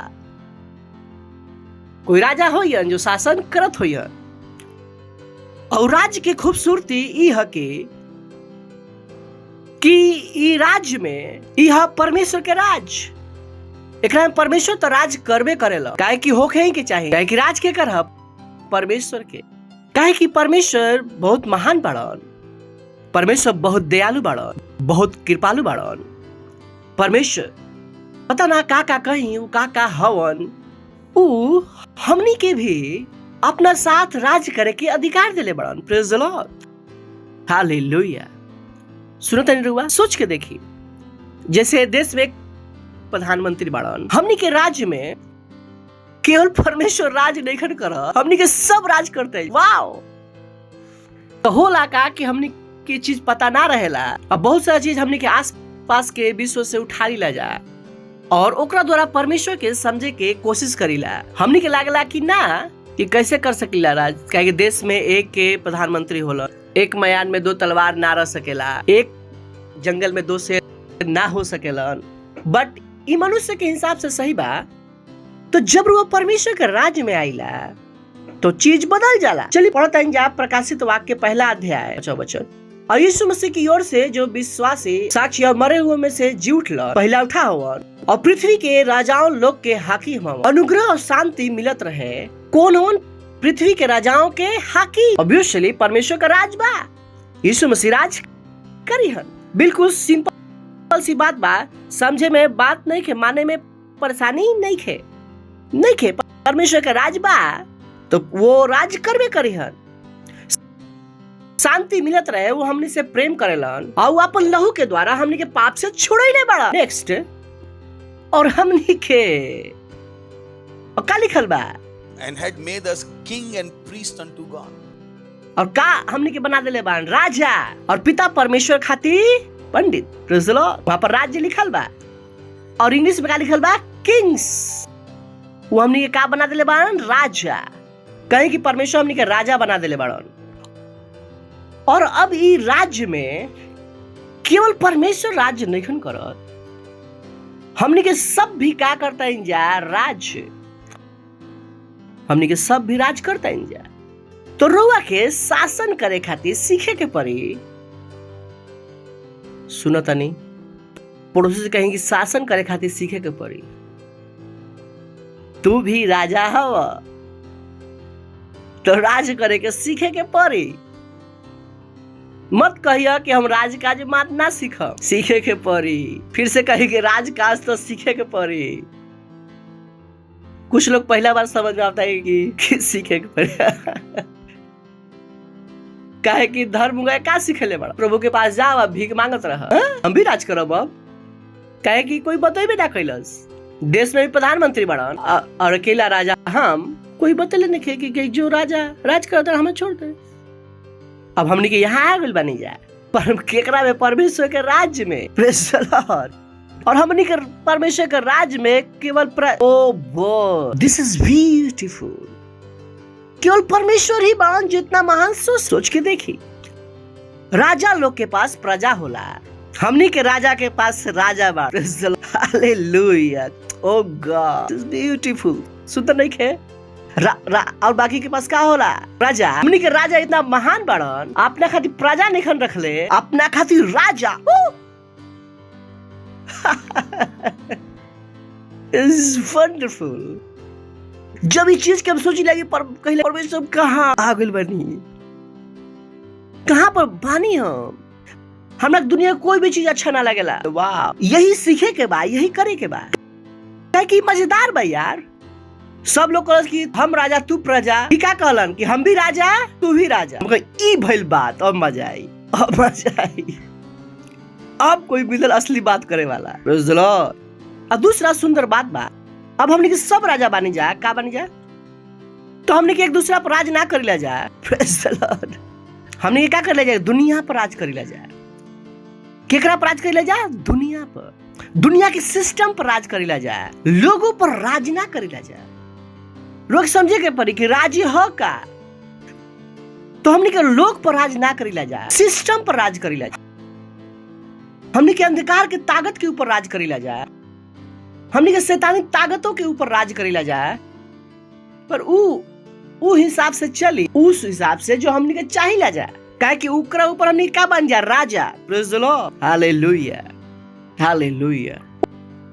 कोई राजा होयन जो शासन करत होयन। और राज्य की खूबसूरती ई है कि ई राज्य में यह परमेश्वर के राज, एकरा में परमेश्वर तो राज करबे करेला, काहे कि होखे ही के चाहिए, काहे कि राज के कर परमेश्वर के, काहे कि परमेश्वर बहुत महान बाड़न, परमेश्वर बहुत दयालु बाड़न, बहुत कृपालु बाड़न। परमेश्वर पता ना का कहीं का हवन, ऊ हमनी के भी अपना साथ राज करे के अधिकार दिले बड़न। Praise the lord, hallelujah. सुनो तनी रुआ, सोच के देखी, जैसे देश में एक प्रधानमंत्री बड़न, हमनी के राज्य में केवल परमेश्वर राज नहीं कर, हमनी के सब राज करते हैं। वाओ, तो होला का कि हमनी की चीज पता ना रहेला, अब बहुत सारा चीज हमनी के आस पास के विश्व से उठाई ला जा और ओकरा द्वारा परमेश्वर के समझे के कोशिश करीला। हमनी के लागला कि ना कि कैसे कर सकीला राज, काहे देश में एक के प्रधानमंत्री होला, एक मैदान में 2 तलवार ना रह सकेला, एक जंगल में 2 शेर ना हो सकेलन। बट ई मनुष्य के हिसाब से सही बा, तो जब वो परमेश्वर के राज्य में आईला तो चीज बदल जाला। चलिए पढ़ते हैं जा प्रकाशित वाक्य पहला अध्याय 5 वचन। और यीशु मसीह की ओर से जो विश्वासी साक्षी और मरे हुए में से जी उठला पहला उठा हुआ और पृथ्वी के राजाओं लोग के हाकिम हवन, अनुग्रह और शांति मिलत रहे। कौन होन? पृथ्वी के राजाओं के हाकिम, ऑब्वियसली परमेश्वर का राज बा, यीशु मसीह राज करी हन। बिल्कुल सिंपल सी बात बा, समझे में बात नहीं खे, माने में परेशानी नहीं खे। परमेश्वर का राज बा तो वो राज करबे करी हन। शांति मिलत रहे, वो हमनी से प्रेम करेलन और अपन लहू के द्वारा हमनी के पाप से छुड़ाइले बड़ा। नेक्स्ट, और हमनी के और का लिखल बा, and had made us king and priest unto God. और का हमनी के बना देले बान राजा और पिता परमेश्वर खातिर पंडित। Praise the Lord. वहां पर राज्य लिखल बा और इंग्लिश में का लिखल बा, किंग्स। वो हमनी के का बना देले बान, राजा, कहीं कि परमेश्वर हमनी के राजा बना देले बाड़न। और अब ई राज्य में केवल परमेश्वर राज्य नहीं करत, हमनी के सब भी का करता है जा, राज्य, हमनी के सब भी राज करता है जा। तो रउआ के शासन करे खातिर सीखे के पड़ी। सुनो तनी, पड़ोसी से कहेंगे शासन करे खातिर सीखे के पड़ी। तू भी राजा हवा तो राज करे के सीखे के पड़ी। मत कहिए कि हम राजकाज मात ना सीखब, सीखे के पड़ी। फिर से कही कि राजकाज तो सीखे के पड़ी। कुछ लोग पहला बार समझ में आता है कि सीखे के पड़ी। काहे कि धर्म गए का सीखे बड़ा, प्रभु के पास जाओ, भीख मांगत रह, हम भी राज करब। अब काहे कि कोई बतेबे ना कैलस। देश में भी प्रधानमंत्री बड़ा और अकेला राजा हम, कोई बतले नहीं कि जो राजा राज करता हमें छोड़ दे। अब हमने के यहाँ आ गइल बनी जा पर केकरा में, परमेश्वर के राज्य में। Praise the Lord. और हमने के परमेश्वर के राज्य में केवल ओ वो, दिस इज ब्यूटीफुल। केवल परमेश्वर ही बाण जितना महान। सोच के देखी, राजा लोग के पास प्रजा होला, हमनी के राजा के पास राजा बा। Hallelujah, oh God, this is beautiful. सुंदर नहीं खे? और बाकी के पास का होला, राजा। हमनी के राजा इतना महान बाड़न, अपना खातिर प्रजा नहीं रखले, अपना खातिर राजा। It's wonderful। जब इस चीज के हम सोची लगी पर कहीं परमेश्वर कहाँ आ गइल बनी, कहाँ पर बानी हम। हमरा दुनिया कोई भी चीज अच्छा ना लगेला। वाह, यही सीखे के बा, यही करे के बा। कहे कि मजेदार बा यार। सब लोग कहल कि हम राजा तू प्रजा, ई का कहलन कि हम भी राजा तू भी राजा। ई भइल बात, अब मजा आई, अब मजा आई। अब कोई मिलल असली बात करे वाला। Praise the Lord. और दूसरा सुंदर बात बा, अब हमने के सब राजा बनी जा, का बनी जा, तो हमने के एक दूसरा पर राज ना करिला जा। Praise the Lord. हमने क्या कर ले जाए, दुनिया पर राज करिला जा। केकरा पर राज करिला जा, दुनिया पर, दुनिया के सिस्टम पर राज करिला जा, लोगों पर राज ना करिला जा। लोग समझे के पड़ी कि राज हो का, तो हमने के लोग पर राज ना करिला जा, सिस्टम पर राज करिला जा। हमने के अंधकार के ताकत के ऊपर राज करिला जा, हमने के शैतानी ताकतों के ऊपर राज करिला जा। पर ऊ हिसाब से चली, उस हिसाब से जो हमने के चाहिला जा, काहे कि ओकरा ऊपर हमने का बन जा, राजा। Praise the lord. Hallelujah, hallelujah.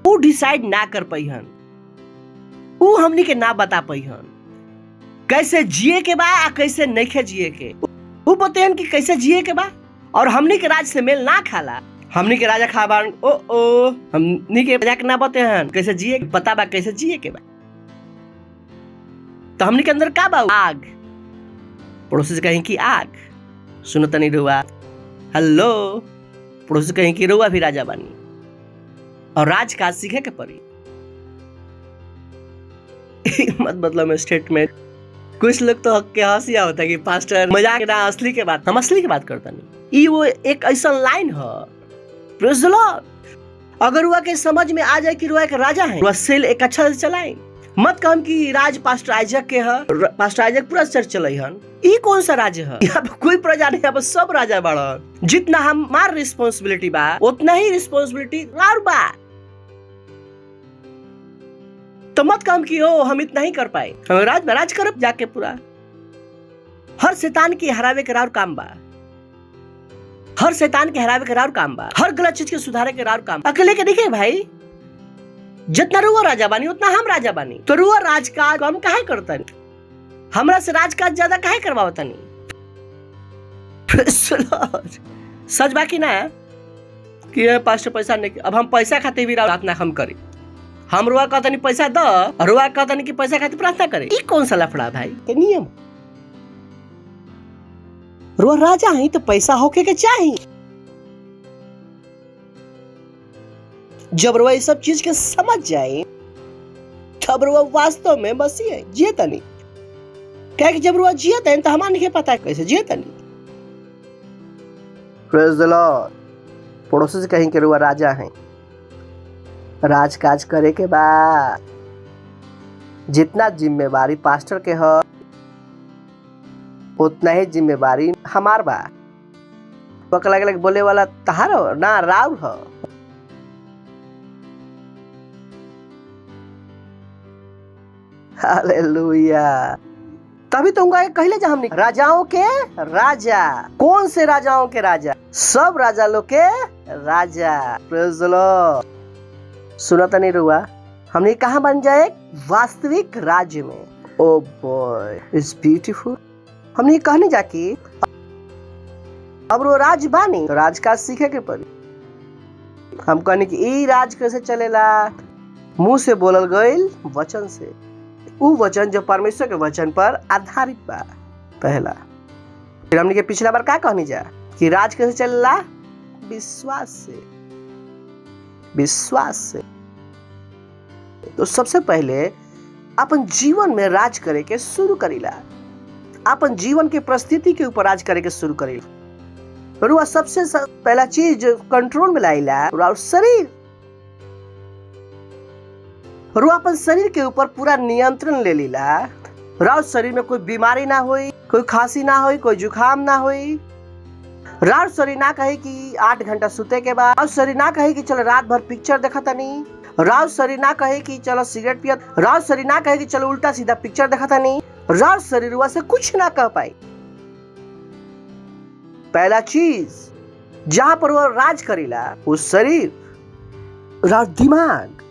ऊ डिसाइड ना कर पैहन, ऊ हमने के ना बता पैहन कैसे जिए के बा आ कैसे नहीं जिए के। ऊ बतेन कि कैसे जिए के बा, और हमने के राज से मेल ना खाला। हमने के राजा खाबान हमने के राजा के ना बतेन कैसे जिए, पता बा कैसे जिए के बा। तो हमने के अंदर का बा, आग। पड़ोसी से कहीं कि आग, सुनो तनी रुआ, हेलो। पड़ोसी से कहीं कि रुआ भी राजा बानी, और राजकाज सीखे के पड़ी। मत मतलब में स्टेटमेंट, कुछ लोग तो हक के हंसिया होता है कि पास्टर मजाक ना असली के बात, हम असली के बात करता नहीं। ये वो एक ऐसा लाइन है। Praise the Lord. अगर रुआ के समझ में आ जाए कि रुआ एक राजा है, रुआ सेल एक अच्छा से चलाए। मत कहम कि राज पास्टर आइजक के है, पास्टर आइजक पूरा चर्च चलाई हन। ई कौन सा राज है? यहाँ पे कोई प्रजा नहीं, यहाँ पे सब राजा बड़ा। जितना हमार रिस्पॉन्सिबिलिटी बा, उतना ही रिस्पॉन्सिबिलिटी और बा। तो मत कहम कि हम इतना ही कर पाए, हम राज करब जाके पूरा। हर शैतान के हरावे के राउर काम बा, हर शैतान के हरावे के राउर काम बा, हर गलत चीज के सुधारे के राउर काम। अकेले के देखे भाई, जितना रुआ राजा बानी उतना हम राजा बानी। तो रुआ राजकाज हम काहे करता नहीं, हमरा से राजकाज ज्यादा काहे करवावता नहीं। सच बाकी ना कि पास्टर पैसा नहीं, अब हम पैसा खाते भी प्रार्थना हम करी। हम रुआ कहता नहीं पैसा द, रुआ कहता नहीं कि पैसा खाते प्रार्थना करे। ई कौन सा लफड़ा भाई के नियम? रुआ राजा है तो पैसा होके के चाहिए। जब रुआ सब चीज के समझ जाए, तब रुआ वास्तव में मसीह है, जियता नहीं। क्या कि जब रुआ जियता है तो हमारा नहीं पता कैसे जियता नहीं। Praise the Lord. पड़ोसी से कहीं के रुआ राजा है, राजकाज करे के बाद जितना जिम्मेवारी पास्टर के है, उतना ही जिम्मेवारी हमार बा। पकड़ा लग बोले वाला तहार ना राउर है। हालेलुया। तभी तो कहले जा हमने राजाओं के राजा। कौन से राजाओं के राजा? सब राजा लोग के राजा। Praise the Lord. सुना तो नहीं रुआ, हमने कहाँ बन जाए, वास्तविक राज्य में। Oh boy it's beautiful. हमने कहने जाके अब वो राज बानी तो राजकाज सीखे के पड़ी। हम कहने की ई राज कैसे चलेला, मुंह से बोलल गईल वचन से। वो वचन जो परमेश्वर के वचन पर आधारित बा पहला। फिर हमने के पिछला बार क्या कहनी जा कि राज कैसे चलेला, विश्वास से, विश्वास से। तो सबसे पहले अपन जीवन में राज करे के शुरू करीला, अपन जीवन के परिस्थिति के ऊपर राज करे के शुरू करीला। रुआ सबसे पहला चीज जो कंट्रोल में लाइला रुआ शरीर। रुआ अपन शरीर के ऊपर पूरा नियंत्रण ले लीला। राउर शरीर में कोई बीमारी ना होई, कोई खांसी ना होई, कोई जुकाम ना होई। राउर शरीर ना कहे कि 8 घंटा सुते के बाद, राउर शरीर ना कहे कि चलो रात भर पिक्चर देखता नहीं, राउर शरीर ना कहे कि चलो सिगरेट पियत, राउर शरीर ना कहे कि चलो उल्टा सीधा पिक्चर देखता नहीं। राउर शरीर रुआ से कुछ ना कह पाई। पहला चीज जहां पर वो राज करीला उस शरीर, राउर दिमाग।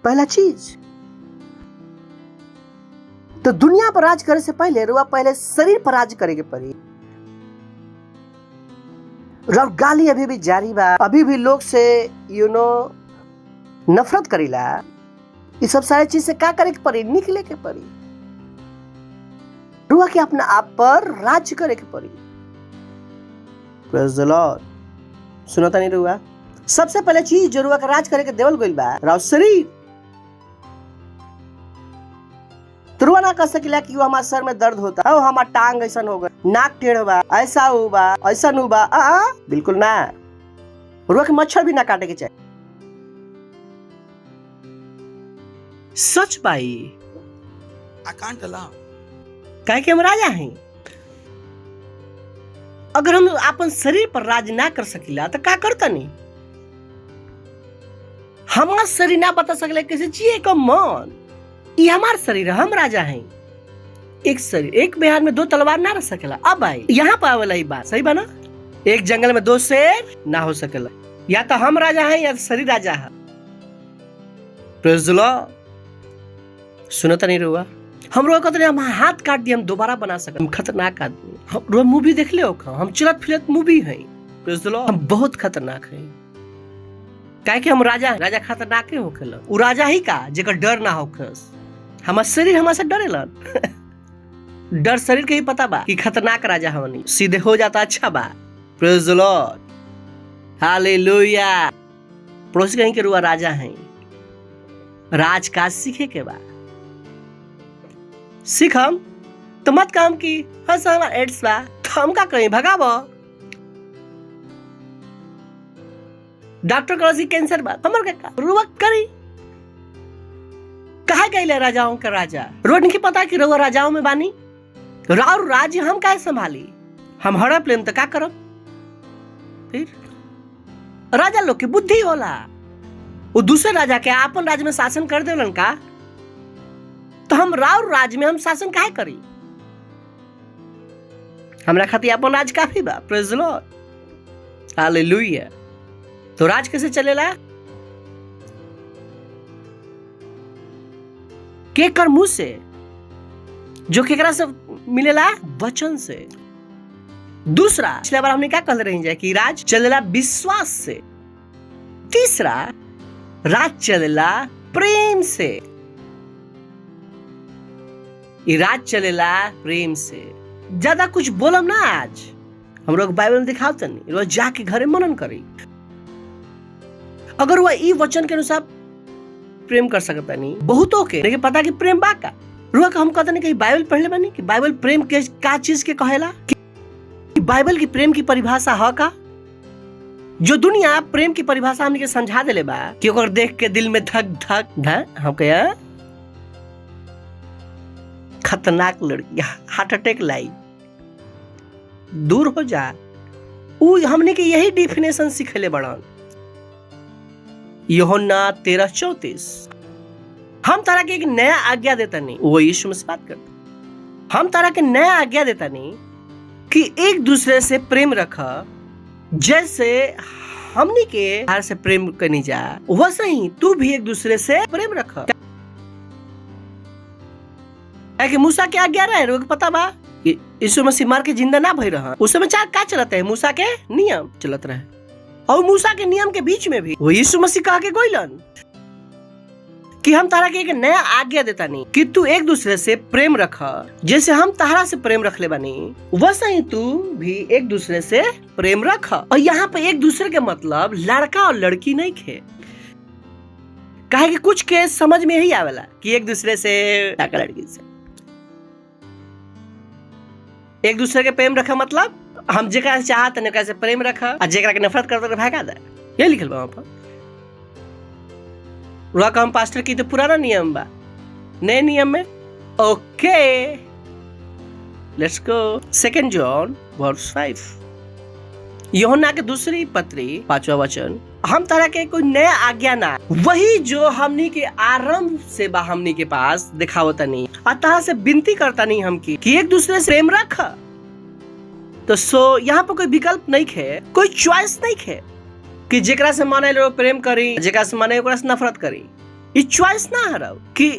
पहला चीज तो दुनिया पर राज करे से पहले रुआ पहले शरीर पर राज करे के पड़ी। और गाली अभी भी जारी बा, अभी भी लोग से नफरत करीला। ये सब सारे चीज से क्या करे के पड़ी? निकले के पड़ी। रुआ के अपना आप पर राज्य करे के पड़ी। Praise the Lord. सुनता नहीं रुआ? सबसे पहले चीज जो रुआ का राज करे के देवल गइल बा राव शरीर। तो रुआ ना कह सकिला कि वो हमारे सर में दर्द होता है, हमारा टांग ऐसा हो गया, नाक टेढ़ बा, ऐसा हो बा, ऐसा नु बा। बिल्कुल ना। रुआ के मच्छर भी ना काटे के चाहिए। सच भाई, I can't allow. काहे कि हम राजा हैं। अगर हम अपन शरीर पर राज ना कर सकिला तो का करता नहीं? हमारा शरीर ना बता सकले कैसे जिए का मन। ये हमारा शरीर है, हम राजा हैं। एक शरीर, एक बिहार में दो तलवार ना रह सकेला। अब आई यहाँ पर आवेला बात सही बना। एक जंगल में दो शेर ना हो सकेला। या तो हम राजा हैं या तो शरीर राजा है। Praise the Lord. सुनता नहीं रुआ? हम रोक कहते हम हाथ काट दिए हम दोबारा बना सकते। हम खतरनाक आदमी। हम रोज मूवी देख ले हो, हम चलत फिरत मूवी हैं। Praise the Lord. हम बहुत खतरनाक हैं। काहे कि हम राजा हैं। राजा खतरनाक हो खेला। उ राजा ही का जेकर डर ना होखस। हमार शरीर हमारे से डरेलन। डर शरीर के ही पता बा कि खतरनाक राजा हमनी। सीधे हो जाता अच्छा बा। Praise the lord. हालेलुया। पड़ोसी कहीं के रुआ राजा हैं। राज का सीखे के बा। सीखम तो मत काम की हंस हमार एड्स बा तो हम का कहीं भगाबो। डॉक्टर कह कैंसर बा हमर का रुआ करी। कहा गए राजाओं का राजा? रोड नहीं पता कि रुआ राजाओं में बानी। राव राज्य हम काहे संभाली? हम हड़प लेम तो का करब? फिर राजा लोग की बुद्धि होला। वो दूसरे राजा के अपन राज्य में शासन कर देलन का? तो हम राव राज्य में हम शासन काहे करी? हमरा खातिर अपन राज काफी बा। Praise the lord. हालेलुया। तो राज कैसे चलेला? के कर मुंह से, जो केकरा से मिलेला? वचन से। दूसरा, पिछले बार हमने क्या कह रहे हैं कि राज चलेला विश्वास से। तीसरा, राज चलेला प्रेम से। राज चलेला प्रेम से। ज्यादा कुछ बोलम ना आज। हम लोग बाइबल में दिखावते नहीं, रोज जाके घरे मनन करी। अगर वह ई वचन के अनुसार प्रेम कर सकता नहीं बहुतों के, लेकिन पता कि प्रेम बा का? रुआ का हम कहते नहीं कि बाइबल पढ़ले बानी कि बाइबल प्रेम के का चीज के कहेला? कि बाइबल की प्रेम की परिभाषा है का? जो दुनिया प्रेम की परिभाषा हमने के समझा देले बा कि ओकर देख के दिल में धक धक धक हम कहे खतरनाक लड़की हार्ट अटैक लाई दूर हो जा। उ हमने के यही डिफिनेशन सिखले बड़न। यूहन्ना 13:34। हम तारा के एक नया आज्ञा देता नहीं, वो यीशु मसीह बात करता। हम तारा के नया आज्ञा देता नहीं कि एक दूसरे से प्रेम रखा, जैसे हमने के हर से प्रेम करनी जा वैसे ही तू भी एक दूसरे से प्रेम रखा। कि मूसा के आज्ञा रहे रोग पता बा कि यीशु मसीह मार के जिंदा ना भई रहा। उस समय चार का चलते है? मूसा के नियम चलत रहे। और मूसा के नियम के बीच में भी वो यीशु मसीह कहा के गोइलन कि हम तारा के एक नया आज्ञा देता नहीं कि तू एक दूसरे से प्रेम रखा, जैसे हम तारा से प्रेम रख ले बनी वैसे ही तू भी एक दूसरे से प्रेम रखा। और यहाँ पे एक दूसरे के मतलब लड़का और लड़की नहीं खे। कहे कि कुछ के समझ में ही आवेला कि एक दूसरे से लड़का लड़की से एक दूसरे के प्रेम रखा मतलब हम जेकरा चाहत ने कैसे प्रेम रखा और जेकरा के नफरत करता भागा दे। ये लिखल बा वहां पर। रुआ का हम पास्टर की तो पुराना नियम बा, नए नियम में ओके लेट्स गो 2 जॉन 5। यूहन्ना के दूसरी पत्री 5वां वचन। हम तरह के कोई नया आज्ञा ना, वही जो हमनी के आरंभ से बा हमनी के पास दिखावता नहीं और तरह से विनती करता नहीं हम की कि एक दूसरे से प्रेम रखा। तो यहाँ पर कोई विकल्प नहीं है, कोई चॉइस नहीं है कि जेकरा से माने लो प्रेम करी, जेकरा से माने ओकरा से नफरत करी। ये चॉइस ना है कि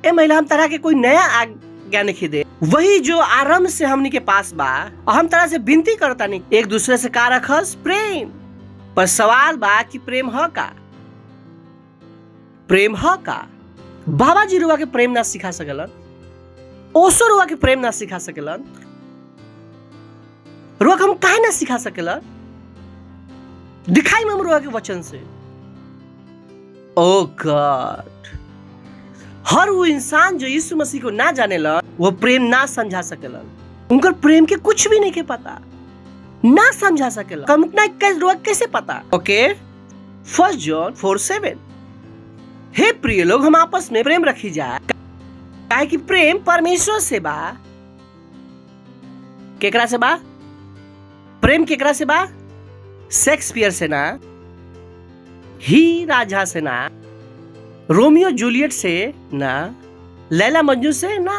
ए महिला हम तरह के कोई नया आज्ञा नहीं दे, वही जो आरंभ से हमनी के पास बा। और हम तरह से विनती करता नहीं एक दूसरे से का रखस प्रेम। पर सवाल बा कि प्रेम ह का? प्रेम ह का? बाबा जी रुआ के प्रेम ना सिखा सकेलन, ओसो रुआ के प्रेम ना सिखा सकेलन, रुआ के हम काहे ना सिखा सकेलन? दिखाई में हम रुआ के वचन से। ओ गॉड, हर वो इंसान जो यीशु मसीह को ना जानेलन वो प्रेम ना समझा सकेलन। उनकर प्रेम के कुछ भी नहीं के पता, ना समझा सकेलन। कम इतना कैसे पता? Okay, 1 John 4:7। हे प्रिय लोग, हम आपस में प्रेम रखी जाए, काहे कि प्रेम परमेश्वर से बा। केकरा से बा? प्रेम केकरा से बा? शेक्सपियर से ना, ही राजा से ना, रोमियो जूलियट से ना, लैला मजनू से ना।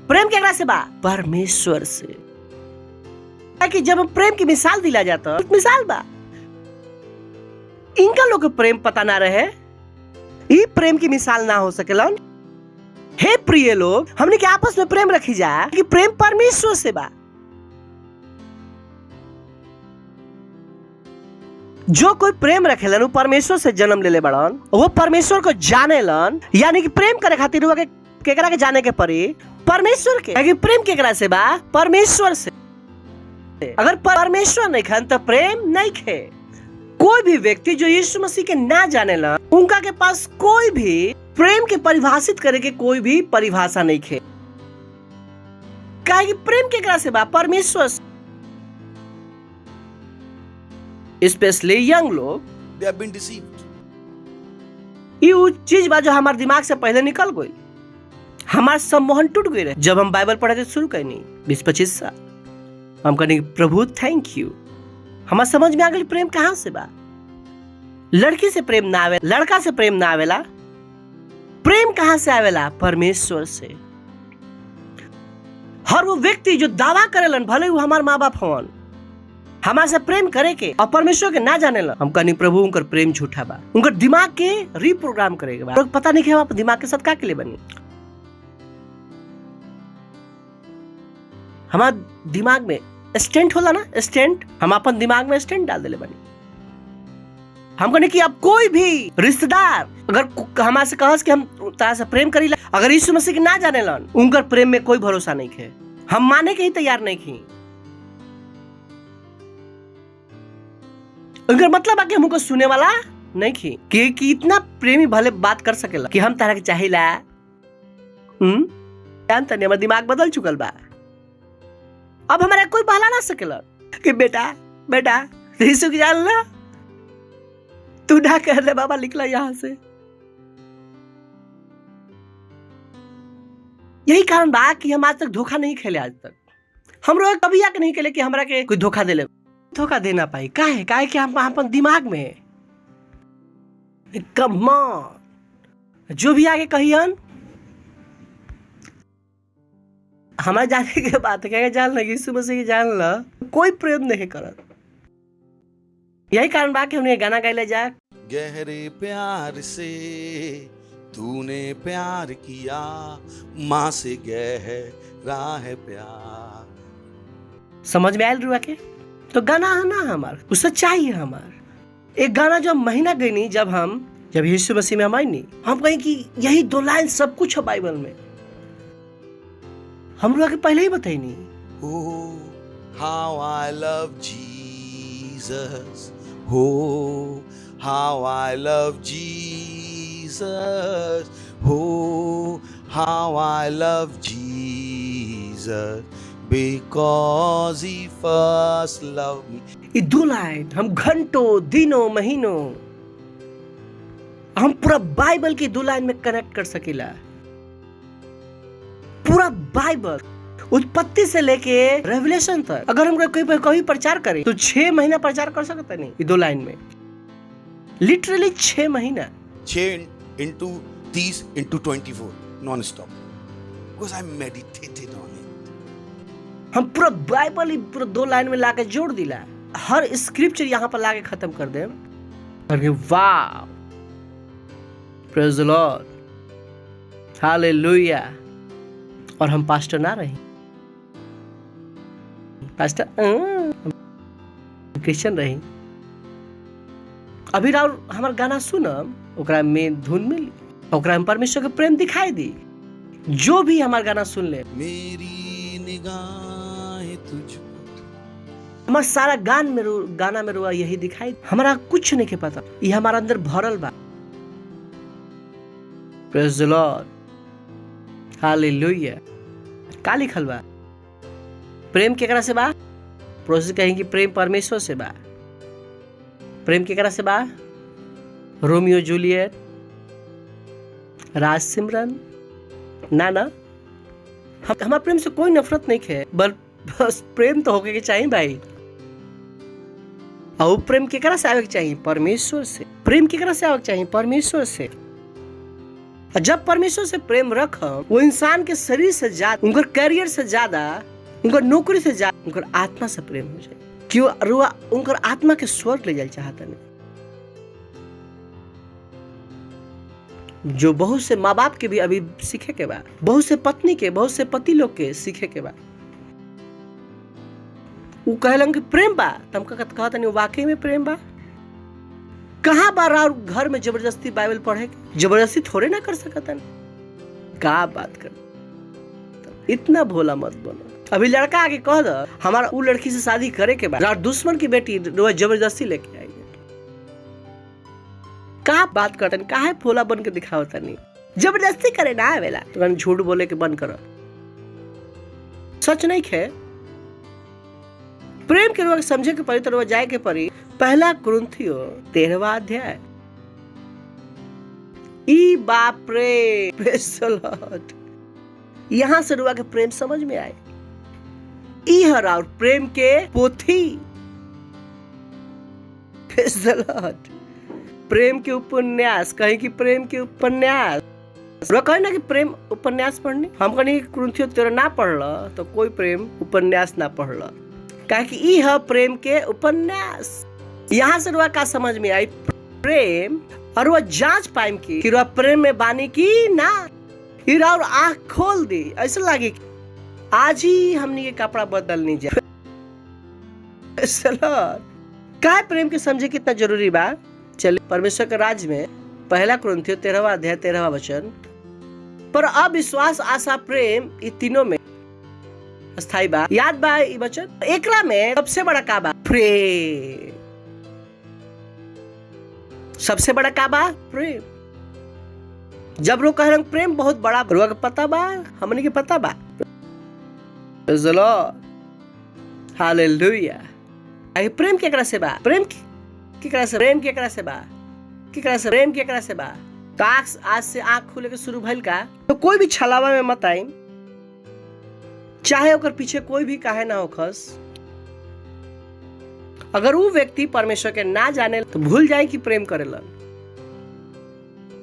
प्रेम केकरा से बा? परमेश्वर से। कि जब हम प्रेम की मिसाल दिला जाता, एक मिसाल बा, इनका लोग प्रेम पता ना रहे, ये प्रेम की मिसाल ना हो सकेलन। हे प्रिय लोग, हमने के आपस में प्रेम रखी जाए कि प्रेम परमेश्वर से बा। जो कोई प्रेम रखेलन वो परमेश्वर से जन्म ले ले बड़न, वो परमेश्वर को जानेलन। यानी कि प्रेम करे खातिर वो केकरा के जाने के पड़ी? परमेश्वर के। क्योंकि प्रेम केकरा से बा? परमेश्वर से। अगर परमेश्वर नहीं खन तो प्रेम नहीं खे। कोई भी व्यक्ति जो यीशु मसीह के ना जानेला, उनका के पास कोई भी प्रेम के परिभाषित करे के कोई भी परिभाषा नहीं खे। काहे कि प्रेम केकरा से बा? परमेश्वर से। स्पेशली यंग लोग, They have been deceived. ये चीज बा जो हमारे दिमाग से पहले निकल गई। हमारा सम्मोहन टूट गई रहे जब हम बाइबल पढ़े शुरू करनी 20-25 साल। हम कहने प्रभु थैंक यू, हमारा समझ में आ गई प्रेम कहां से बा। लड़की से प्रेम ना आवे, लड़का से प्रेम ना आवेला। प्रेम कहां से आवेला? परमेश्वर से। हर वो व्यक्ति जो दावा करेलन, भले वो हमारे माँ बाप हवन, हमारे से प्रेम करे के और परमेश्वर के ना जाने ला, हम कहनी प्रभु उनकर प्रेम झूठा बा। उनकर दिमाग के रीप्रोग्राम करेगा बा। पता नहीं कि हम दिमाग के साथ का के लिए बनी। हमारे दिमाग में स्टेंट होला ना, स्टेंट, हम अपन दिमाग में स्टेंट डाल देले बनी। हम कहने कि अब कोई भी रिश्तेदार अगर हमारे से कहस कि हम तारा से प्रेम करी ला, अगर यीशु मसीह के ना जाने लन, उनकर प्रेम में कोई भरोसा नहीं है। हम माने के ही तैयार नहीं की। उनका मतलब है कि हमको सुने वाला नहीं की कि इतना प्रेमी भले बात कर सकेला कि हम तारा के चाहिला। जानता नहीं, हमारा दिमाग बदल चुकल बा। अब हमारे कोई बहला ना सकेला कि बेटा बेटा यीशु की जान ला, तू ना कह ले बाबा निकला यहाँ से। यही कारण बा कि हम आज तक धोखा नहीं खेले। आज तक हम लोग कभी आके नहीं खेले कि हमरा के कोई धोखा दे ले। धोखा देना पाई काहे? काहे कि हम अपन दिमाग में कम जो भी आगे कहियन हमारे जाने के बात है, जान लगी यीशु मसीह की जान ला, कोई प्रेम नहीं करत। यही कारण बा कि हमने गाना गाइले जा। गहरे प्यार से तूने प्यार किया, माँ से गहरा है प्यार। समझ में आयल रुआ के? तो गाना है ना हमार, उससे चाहिए हमार एक गाना जो महीना गई नहीं, जब यीशु मसीह में हम आई नहीं, हम कहें कि यही 2 लाइन सब कुछ है बाइबल में। हम लोग पहले ही बताई नहीं। Oh, how I love Jesus. Oh, how I love Jesus. Oh, how I love Jesus. Because he first loved me. ये 2 लाइन हम घंटों दिनों महीनों हम पूरा बाइबल की 2 लाइन में कनेक्ट कर सकेला। पूरा बाइबल उत्पत्ति से लेके रेवलेशन तक अगर हम कहीं प्रचार करें तो 6 महीना प्रचार कर सकते नहीं। ये 2 लाइन में लिटरली 6 महीना, 6 into 30 into 24 non-stop. Because I meditated on it. हम पूरा बाइबल ही पूरा 2 लाइन में लाके जोड़ दिला। हर स्क्रिप्चर यहाँ पर लाके खत्म कर दे। वाह, प्रेज द लॉर्ड, हालेलुया। और हम पास्टर ना रही, पास्टर क्रिश्चियन रही। अभी राउर हमार गाना सुनम, ओकरा में धुन मिली, ओकरा में परमेश्वर के प्रेम दिखाई दी। जो भी हमार गाना सुन ले, मेरी निगाहें तुझ पर, हमार सारा गाना में रुआ यही दिखाई। हमारा कुछ नहीं के पता, ये हमारा अंदर भरल बा। Praise the lord, hallelujah. का लिखल बा? प्रेम केकरा से बा? प्रोसेस कहें कि प्रेम परमेश्वर से बा। प्रेम केकरा से बा? रोमियो जूलियट, राज सिमरन ना हमारा प्रेम से कोई नफरत नहीं है, बस प्रेम तो होके के चाहिए भाई। और प्रेम केकरा से आवे के चाहिए? परमेश्वर से। प्रेम केकरा से आवे के चाहिए? परमेश्वर से। जब परमेश्वर से प्रेम रखम, वो इंसान के शरीर से ज्यादा, उनका करियर से ज्यादा, उनका नौकरी से ज्यादा, उनका आत्मा से प्रेम हो जाए। क्यों? रुआ उनका आत्मा के स्वर्ग ले जाए चाहता नहीं। जो बहुत से माँ बाप के भी अभी सीखे के बाद, बहुत से पत्नी के, बहुत से पति लोग के सीखे के बाद, वो कहलन कि प्रेम बा, तम कहता नहीं वाकई में प्रेम बा। कहाँ बार और घर में जबरदस्ती बाइबल पढ़े, जबरदस्ती थोड़े ना कर सकता। का बात कर, इतना भोला मत बनो। अभी लड़का आके कह दो हमारा वो लड़की से शादी करे के बाद, दुश्मन की बेटी जबरदस्ती लेके आई। का बात करतन, काहे भोला बन के दिखावता नहीं? जबरदस्ती करे ना आवेला तो झूठ बोले के बंद करो। सच नहीं है। प्रेम के लोग समझे के पड़ी तो जाए के पड़ी। पहला कुरिन्थियो 13वां अध्याय। ई बाप रे, प्रेज द लॉर्ड। यहां से रुआ के प्रेम समझ में आए। ई हरा और प्रेम के पोथी, प्रेज द लॉर्ड। प्रेम के उपन्यास, कहीं की प्रेम के उपन्यास। कहे ना कि प्रेम उपन्यास पढ़नी, हम कहीं कुरिन्थियो 13 ना पढ़ला तो कोई प्रेम उपन्यास ना पढ़ला। कहे कि ई है प्रेम के उपन्यास। यहाँ से रुआ का समझ में आई? प्रेम और वह जांच पाइम की रुआ प्रेम में बानी की ना। हीरा और आँख खोल दी, ऐसा लगे आज ही हमने ये कपड़ा बदलनी जाए। क्या प्रेम के समझे कितना जरूरी बा? चलिए परमेश्वर के राज्य में पहला कुरिन्थियो 13वां अध्याय 13वां वचन। पर अविश्वास, आशा, प्रेम, ये तीनों में स्थायी बा। याद बा ये वचन? एकरा में सबसे बड़ा का बा? प्रेम। सबसे बड़ा का बा? प्रेम। जब लोग कह रहे प्रेम बहुत बड़ा, लोगों को पता बा, हमने के पता बा। Praise the lord, hallelujah. प्रेम केकरा से बा? प्रेम केकरा से? प्रेम केकरा से बा? केकरा से? प्रेम केकरा से बा? तो आज से आँख खुले के शुरू भइल का? तो कोई भी छलावा में मत आई, चाहे ओकर पीछे कोई भी काहे ना होखस। अगर वो व्यक्ति परमेश्वर के ना जाने तो भूल जाए कि प्रेम करेलन।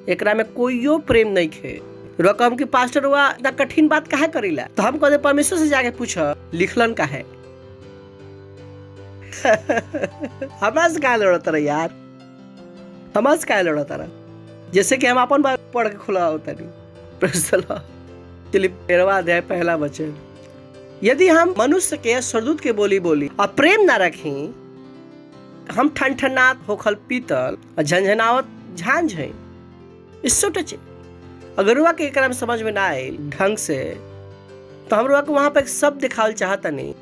एकरा में कोईयो प्रेम नहीं खे। रकम के पास्टर हुआ इतना कठिन बात काहे करेला? तो हम कहते परमेश्वर से जाके पूछा लिखलन का है। हमारा से क्या लड़ता रहा यार? हमारा से क्या लड़ता रहा? जैसे कि हम अपन बात पढ़ के खुला होता नहीं। चलिए 13वां अध्याय पहला वचन। यदि हम मनुष्य के सरदूत के बोली और प्रेम ना रखें, हम ठनठनात होखल पीतल और झंझनावत झांझ है। इससे टचे अगर रुआ के एकरा में समझ में ना आए ढंग से, तो हम रुआ को वहां पर एक शब्द दिखावल चाहता नहीं।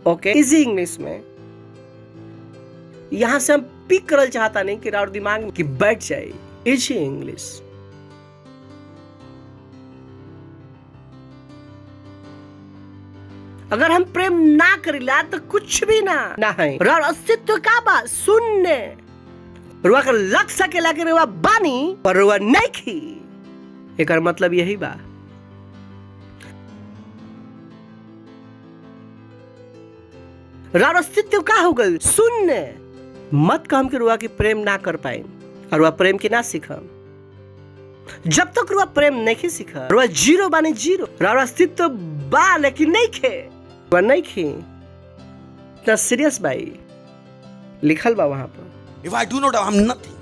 ओके, इजी इंग्लिश में यहां से हम पिक करल चाहता नहीं कि राउर दिमाग में कि बैठ जाए। Easy English. अगर हम प्रेम ना करिला तो कुछ भी ना है। राउर अस्तित्व का बा? शून्य। रुआ कर लग सके लाके रुआ बानी पर रुआ नहीं खी। एकर मतलब यही बा। राउर अस्तित्व का हो गई? शून्य। मत काम के रुआ की प्रेम ना कर पाए और रुआ प्रेम की ना सीखम। जब तक रुआ प्रेम नहीं सीखा, रुआ जीरो बानी जीरो। राउर अस्तित्व बा लेकिन नहीं खे, रुआ नहीं खी। इतना सीरियस भाई लिखल बा वहां पर। If I do not, I'm nothing.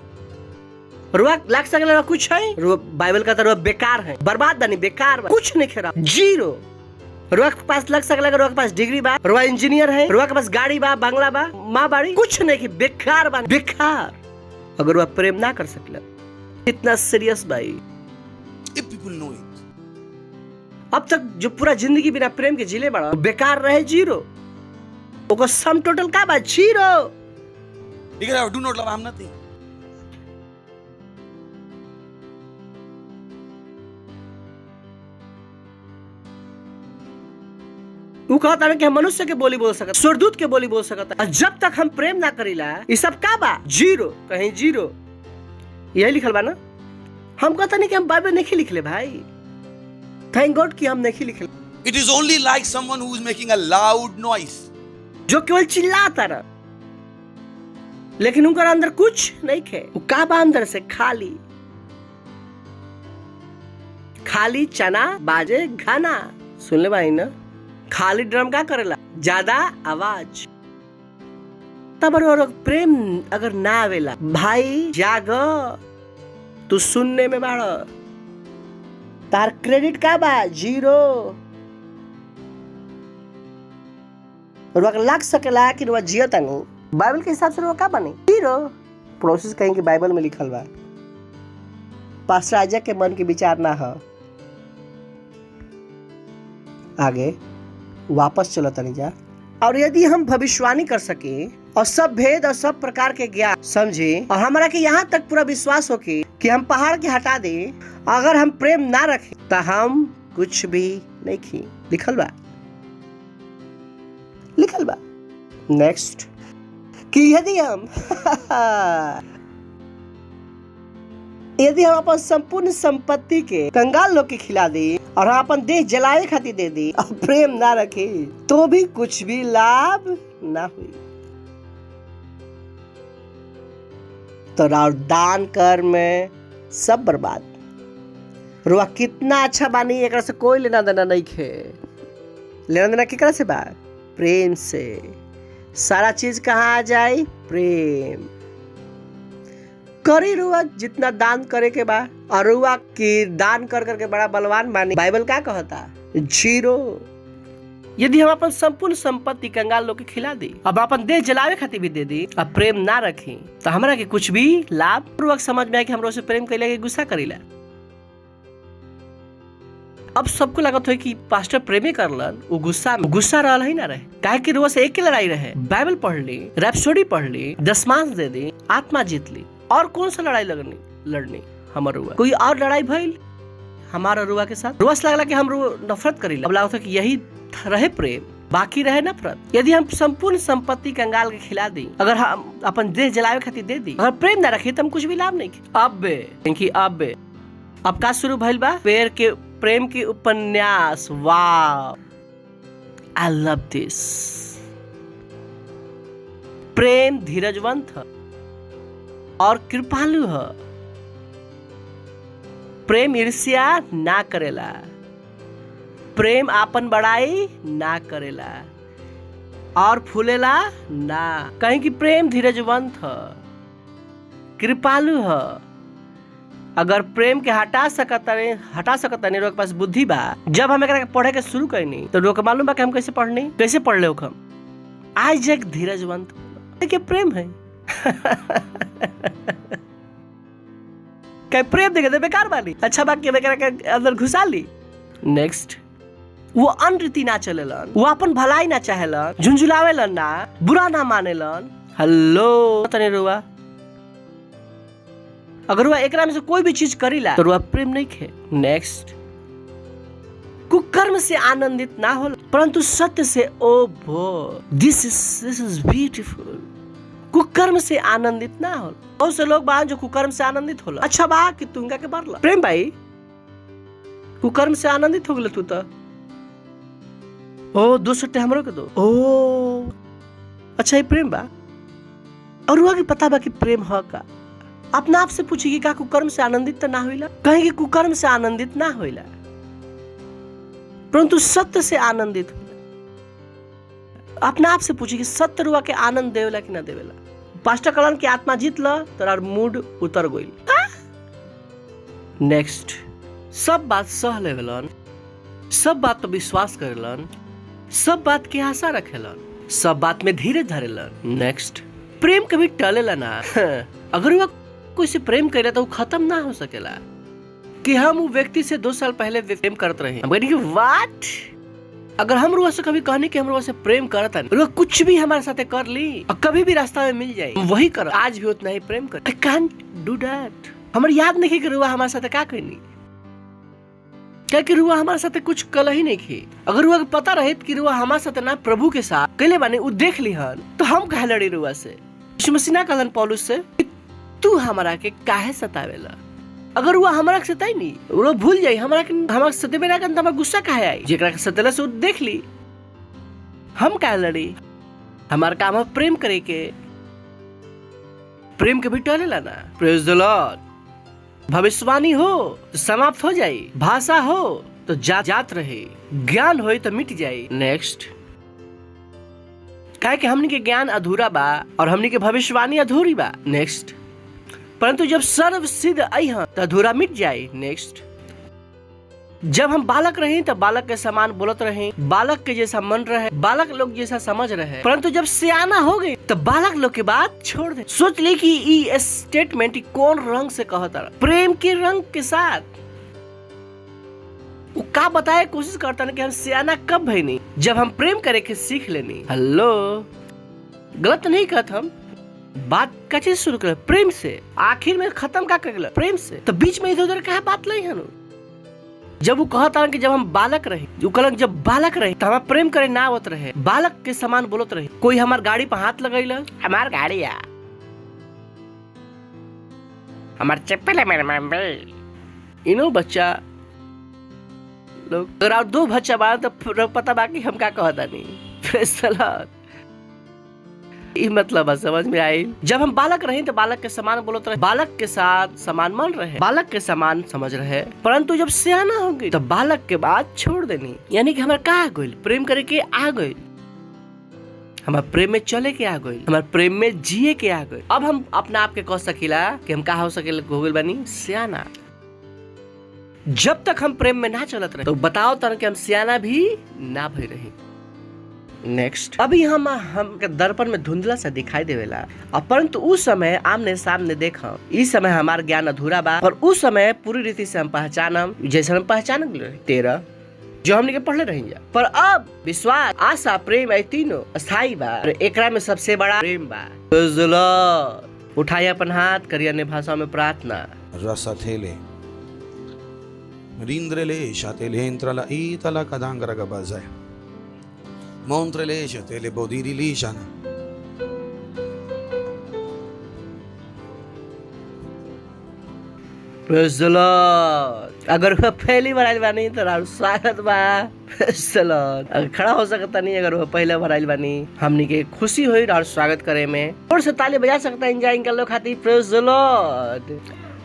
रुआ लाख सकला कुछ है, रुआ बाइबल का रुआ बेकार है, बर्बाद बनी, बेकार बा, कुछ नहीं खेरा, जीरो। रुआ के पास लग सकला, रुआ के पास डिग्री बा, रुआ इंजीनियर है, रुआ के पास गाड़ी बा, बंगला बा, माँ बाड़ी, कुछ नहीं की बेकार बा, बेकार। अगर रुआ प्रेम ना कर सकला, इतना सीरियस भाई। If people know it, अब तक जो पूरा जिंदगी बिना प्रेम के जिले बड़ा बेकार रहे, जीरो। ओको सम टोटल का बा, zero. because I do not love, I'm nothing. वो कहता है कि हम मनुष्य के बोली बोल सकता, स्वर्गदूत के बोली बोल सकता, और जब तक हम प्रेम ना करीला, ये सब का बा, जीरो, कहीं जीरो। यही लिखल बा ना। हम कहता नहीं कि हम बाइबल नहीं लिखले भाई, थैंक गॉड कि हम नहीं लिखले। It is only like someone who is making a loud noise. जो केवल चिल्लाता रहा, लेकिन उनका अंदर कुछ नहीं खे। वो का बा अंदर से, खाली खाली चना बाजे घना। सुन ले भाई ना, खाली ड्रम का करेला, ज्यादा आवाज। तब और प्रेम अगर ना आवेला भाई, जाग, तू सुनने में बाड़, तार क्रेडिट का बा, जीरो। लग सकेला कि रुआ जियता नहीं, बाइबल के हिसाब से रुआ का बनी, जीरो। प्रोसेस कहीं कि बाइबल में लिखल बा, पास्टर आइजैक के मन के विचार ना हो। आगे वापस चलो तनी जा। और यदि हम भविष्यवाणी कर सके और सब भेद और सब प्रकार के ज्ञान समझे, और हमारा के यहाँ तक पूरा विश्वास हो कि हम पहाड़ के हटा दे, अगर हम प्रेम ना रखे तो हम कुछ भी नहीं खी। लिखल बा, लिखल बा। नेक्स्ट कि यदि हम अपन संपूर्ण संपत्ति के कंगाल लोग के खिला दे, और हम अपन देह जलाए खातिर दे दी, और प्रेम ना रखे, तो भी कुछ भी लाभ ना हुई। तो और दान कर में सब बर्बाद। रुआ कितना अच्छा बानी, एक से कोई लेना देना नहीं खे। लेना देना केकरा से बा, प्रेम से। सारा चीज कहाँ आ जाए, प्रेम। करी रुआ जितना दान करे के बा, और रुआ की दान कर करके बड़ा बलवान बानी। बाइबल का कहता, जीरो। यदि हम अपन संपूर्ण संपत्ति कंगाल लोग के खिला दी, अब अपन देह जलावे खातिर भी दे दी, अब प्रेम ना रखी, तो हमरा के कुछ भी लाभ। रुआ समझ में आए कि हमरा से प्रेम कैला के गुस्सा करीला। अब सबको लागत है कि पास्टर प्रेमे करलन, वो गुस्सा रहल ही ना रहे, काहे कि रुआ से एक ही लड़ाई रहे। बाइबल पढ़ ली, रैप्सोडी पढ़ ली, दशमांश दे दी, आत्मा जीत ली, और कौन सा लड़ाई लड़नी हमारा रुआ? कोई और लड़ाई भइल हमारा रुआ के साथ? रुआ से लगला कि हम नफरत करीला। अब लागत है कि यही रहे प्रेम, बाकी रहे नफरत। यदि हम संपूर्ण संपत्ति कंगाल के खिला दी, अगर हम अपन देह जलावे खातिर दे दी, अगर प्रेम ना रखे, तो हम कुछ भी लाभ नहीं। अब का शुरू भइल बा, पेड़ के प्रेम के उपन्यास। वाव, आई लव दिस। प्रेम धीरजवंत है और कृपालु है। प्रेम ईर्ष्या ना करेला, प्रेम आपन बड़ाई ना करेला, और फूलेला ना। कहीं कि प्रेम धीरजवंत है, कृपालु है। अगर प्रेम के हटा सकता नहीं, लोग के पास बुद्धि बा। जब हम एकरा पढ़े के शुरू करनी, तो लोग मालूम बा कि हम कैसे पढ़ ले हम। आइजैक धीरजवंत के प्रेम है। क्या प्रेम देखे बेकार वाली, अच्छा बात के अंदर घुसा ली। नेक्स्ट, वो अनरीति ना चलेलन, वो अपन भलाई ना चाहेलन, झुंझुलावेलन ना, बुरा ना मानेलन। हेलो तने रुआ, अगर वह एकरा में से कोई भी चीज करीला, तो वह प्रेम नहीं खे। नेक्स्ट, कुकर्म से आनंदित ना हो, परंतु सत्य से। ओ भो, दिस इज ब्यूटीफुल। कुकर्म से आनंदित ना हो। बहुत से लोग बाहर जो कुकर्म से आनंदित होला। अच्छा बा कि तुंगा के बरला प्रेम भाई, कुकर्म से आनंदित हो गए तू तो। ओ 200 हमरो के दो। ओ अच्छा, ये प्रेम बा। और वह की पता बा कि प्रेम है का। अपना आप से पूछी कि का कुकर्म से आनंदित तो ना होइला? कहीं कि कुकर्म से आनंदित ना होइला, परंतु सत्य से आनंदित होइला। अपना आप से पूछी कि सत्य रुआ के आनंद देवेला कि ना देवेला। पास्टर कलन की आत्मा जीत ला, तोरा मूड उतर गइल। नेक्स्ट, सब बात सह लेवलन, सब बात पर विश्वास करेलन, सब बात की आशा रखेलन, सब बात में धीरे धरेलन। नेक्स्ट, प्रेम कभी टलेला ना। अगर वह कोई से प्रेम करे तो वो खत्म ना हो सकेला। कि हम वो व्यक्ति से 2 साल पहले प्रेम करते रहे, हम कहने की व्हाट, अगर हम रुआ से कभी कहने कि हम रुआ से प्रेम करता नहीं, रुआ कुछ भी हमारे साथ कर ली और कभी भी रास्ता में मिल जाए वही कर, आज भी उतना ही प्रेम कर। I can't do that. हमारे याद नहीं कि रुआ हमारे साथ क्या कहनी, क्या कि रुआ हमारे साथ कुछ कल ही नहीं की। अगर रुआ को पता रहे कि रुआ हमारे साथ ना प्रभु के साथ कहले बानी वो देख ली हन, तो हम कहे लड़ी रुआ से। यीशु मसीह ना कहलन पौलुस से, तू हमारा के काहे सतावेला। अगर वो हमारा के सताई नहीं, वो भूल जाई हमारा सतेबे ना करन, हमारा गुस्सा काहे आई। जेकरा के सतेला से देख ली, हम काहे लड़ी। हमारा काम है प्रेम करे के, प्रेम के भी टलेला ना। Praise the Lord. भविष्यवाणी हो तो समाप्त हो जाई, भाषा हो तो जात रहे, ज्ञान हो तो मिट जाई। नेक्स्ट, काहे कि हमनी के ज्ञान अधूरा बा और हमनी के भविष्यवाणी अधूरी बा। नेक्स्ट, परंतु जब सर्व सिद्ध आई हैं तो अधूरा मिट जाए। नेक्स्ट, जब हम बालक रहे तब बालक के समान बोलत रहे, बालक के जैसा मन रहे, बालक लोग जैसा समझ रहे, परंतु जब सियाना हो गए तब बालक लोग के बात छोड़ दे। सोच ले कि ये स्टेटमेंट कौन रंग से कहता रहा, प्रेम के रंग के साथ। वो का बताए कोशिश करता ना कि हम सियाना कब है नहीं, जब हम प्रेम करे के सीख लेनी। हेलो, गलत नहीं कहता, हम बात का चीज शुरू कर प्रेम से, आखिर में खत्म का कर प्रेम से, तो बीच में इधर उधर क्या बात नहीं है। जब वो कहता कि जब हम बालक रहे, जो कहलन जब बालक रहे तो हम प्रेम करे ना आवत रहे, बालक के समान बोलत रहे। कोई हमार गाड़ी पर हाथ लगैला, हमार गाड़ी आ, हमार चप्पल है मेरे मम्मी। इनो बच्चा लोग, अगर आप 2 बच्चा बाल तो पता बाकी हम क्या कहता नहीं। ये मतलब है, समझ में आई। जब हम बालक रहे तो बालक के समान बोलते रहे, बालक के साथ समान मन रहे, बालक के समान समझ रहे, परंतु जब सियाना हो गई तो बालक के बात छोड़ देनी। यानी कि हमारे का आ गई, प्रेम करे के आ गई, हमारे प्रेम में चले के आ गई, हमारे प्रेम में जिए के आ गई। अब हम अपना आप के कह सकीला कि हम का हो सके हो गइल बानी सियाना। जब तक हम प्रेम में ना चलत रहे तो बताओ तरह के हम सियाना भी ना भई रही। नेक्स्ट, अभी हम दर्पण में धुंधला सा दिखाई देवेला, परंतु उस समय आमने सामने देखा। इस समय हमारा ज्ञान अधूरा बा, पर उस समय पूरी रीति से हम पहचानम जैसे हम पहचान 13 जो हमने के पढ़ले रही जा। पर अब विश्वास, आशा, प्रेम ये तीनों स्थायी बा, एकरा में सबसे बड़ा प्रेम बा। उठाइए अपन हाथ, करिए अन्य भाषा में प्रार्थना। रसथेले रींद्रले शातेले इंत्रला ईतला कदांगरा गबाजाय Montrele tele bodiri lishana. Praise the Lord। अगर वह पहली बार आइल बानी तो राउर स्वागत बा। Praise the Lord। अगर खड़ा हो सकता नहीं, अगर वह पहले बार आइल बानी, हमनी के खुशी हुई राउर स्वागत करे में, और से ताली बजा सकता एंजॉय कर लो खातिर। Praise the Lord।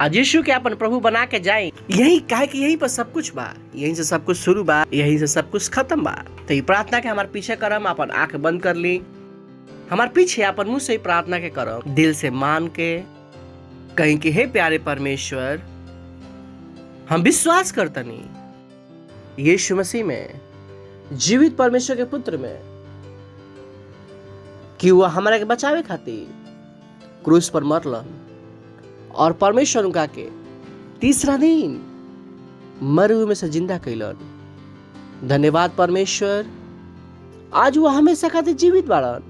आज यीशु के अपन प्रभु बना के जाए, यही कहे कि यही पर सब कुछ बा, यहीं से सब कुछ शुरू बा, यहीं से सब कुछ खत्म बा। तो ये प्रार्थना के हमारे पीछे करम, अपन आंख बंद कर ली, हमारे पीछे अपन मुंह से ही प्रार्थना के करम, दिल से मान के कहीं कि हे प्यारे परमेश्वर, हम विश्वास करता नहीं यीशु मसीह में, जीवित परमेश्वर के पुत्र में, कि वह हमारा के बचावे खातिर क्रूस पर मरलन और परमेश्वर उनका के 3रा दिन मरे में से जिंदा कैलन। धन्यवाद परमेश्वर, आज वो हमेशा खातिर जीवित बाड़न।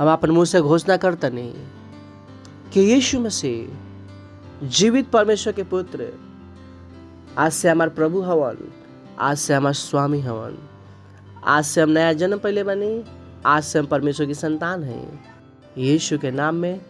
हम अपन मुंह से घोषणा करता नहीं कि यीशु मसीह जीवित परमेश्वर के पुत्र आज से हमारे प्रभु हवन, आज से हमारे स्वामी हवन, आज से हम नया जन्म पहले बने, आज से हम परमेश्वर की संतान हैं। यीशु के नाम में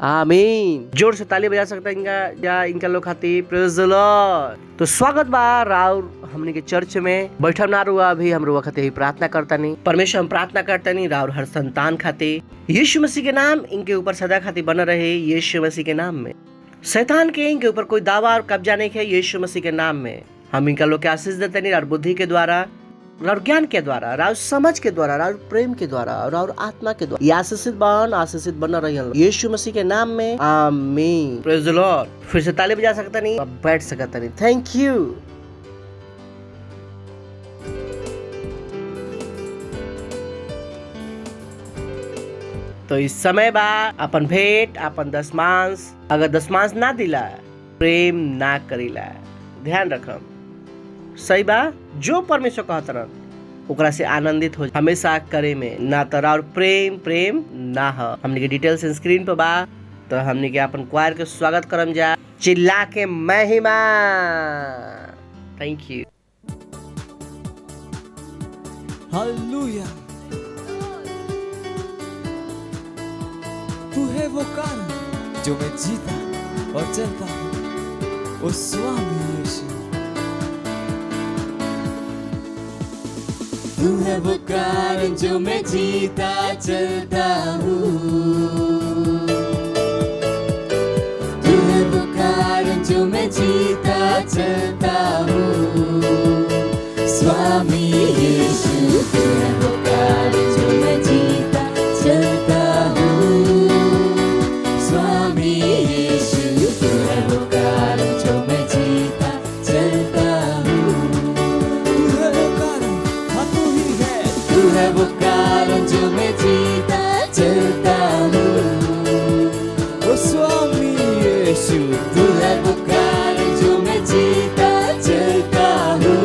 आमीन। जोर से ताली बजा सकता इनका लोग खातिर। Praise the Lord. तो स्वागत बा राउर हमने के चर्च में। बैठम ना रुआ, अभी हम रुआ खातिर प्रार्थना करता नहीं। परमेश्वर हम प्रार्थना करता नहीं राउर हर संतान खातिर। यीशु मसीह के नाम इनके ऊपर सदा खातिर बना रहे। यीशु मसीह के नाम में शैतान के इनके ऊपर कोई दावा और कब्जा नहीं है। यीशु मसीह के नाम में हम इनका लोग के आशीष देते नहीं और बुद्धि के द्वारा और ज्ञान के द्वारा, और समझ के द्वारा, और प्रेम के द्वारा, और आत्मा के द्वारा। ये आशीषित बना रही यीशु मसीह के नाम में, आमीन। Praise the Lord. फिर से ताली बजा सकता नहीं, अब बैठ सकता नहीं। Thank you. तो इस समय बा अपन भेंट, अपन दशमांश, अगर दशमांश ना दिला, प्रेम ना करीला। ध्यान रखम, सही बा। जो परमेश्वर कहत रहन ओकरा से आनंदित हो हमेशा करे में, ना तरा और प्रेम ना हो। हमने के डिटेल्स स्क्रीन पे बा, तो हमने के अपन क्वायर के स्वागत करम जा, चिल्ला के महिमा। Thank you. हालेलुया। तू है वो कारण जो मैं जीता और चलता हूँ, ओ स्वामी यीशु। तू है वो कारण जो मैं जीता चलता हूँ, तू है वो कारण जो मैं जीता चलता हूँ, स्वामी यीशु। तू है वो कारण जो मैं जीता चलता हूँ, स्वामी यीशु। तू है वो कारण जो मैं जीता चलता हूँ, तू है वो कारण, हाँ तू ही है। तू है वो कारण जो मैं जीता चलता हूँ, ओ स्वामी यीशु। तू है वो कारण जो मैं जीता चलता हूँ,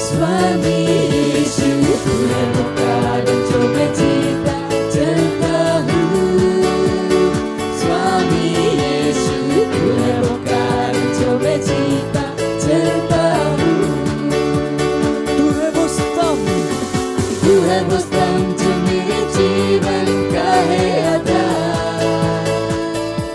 स्वामी यीशु। तू है वो कारण जो मैं जीता चलता हूँ, स्वामी यीशु। तू है वो कारण जो मैं जीता चलता हूँ। तू है वो स्तंभ, तू है वो स्तंभ जो मेरे जीवन का है आधार,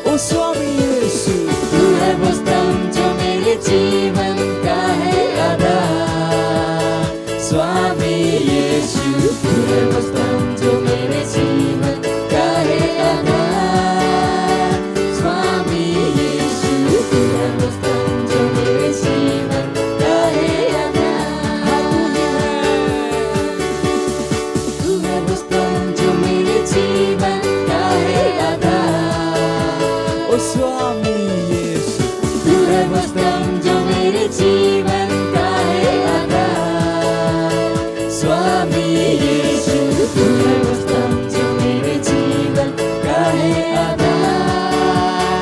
ओ स्वामी यीशु। तू है वो स्तंभ जो मेरे जीवन का है आधार, स्वामी यीशु। तू है वो स्तंभ जो मेरे जीवन का है आधार, स्वामी यीशु। तू है वो स्तंभ जो मेरे जीवन का है आधार, तू है वो स्तंभ जो मेरे जीवन का है आधार, ओ स्वामी यीशु। तू है वो स्तंभ जो मेरे जीवन का है आधार, स्वामी यीशु। तू है वो स्तंभ जो मेरे जीवन का है आधार,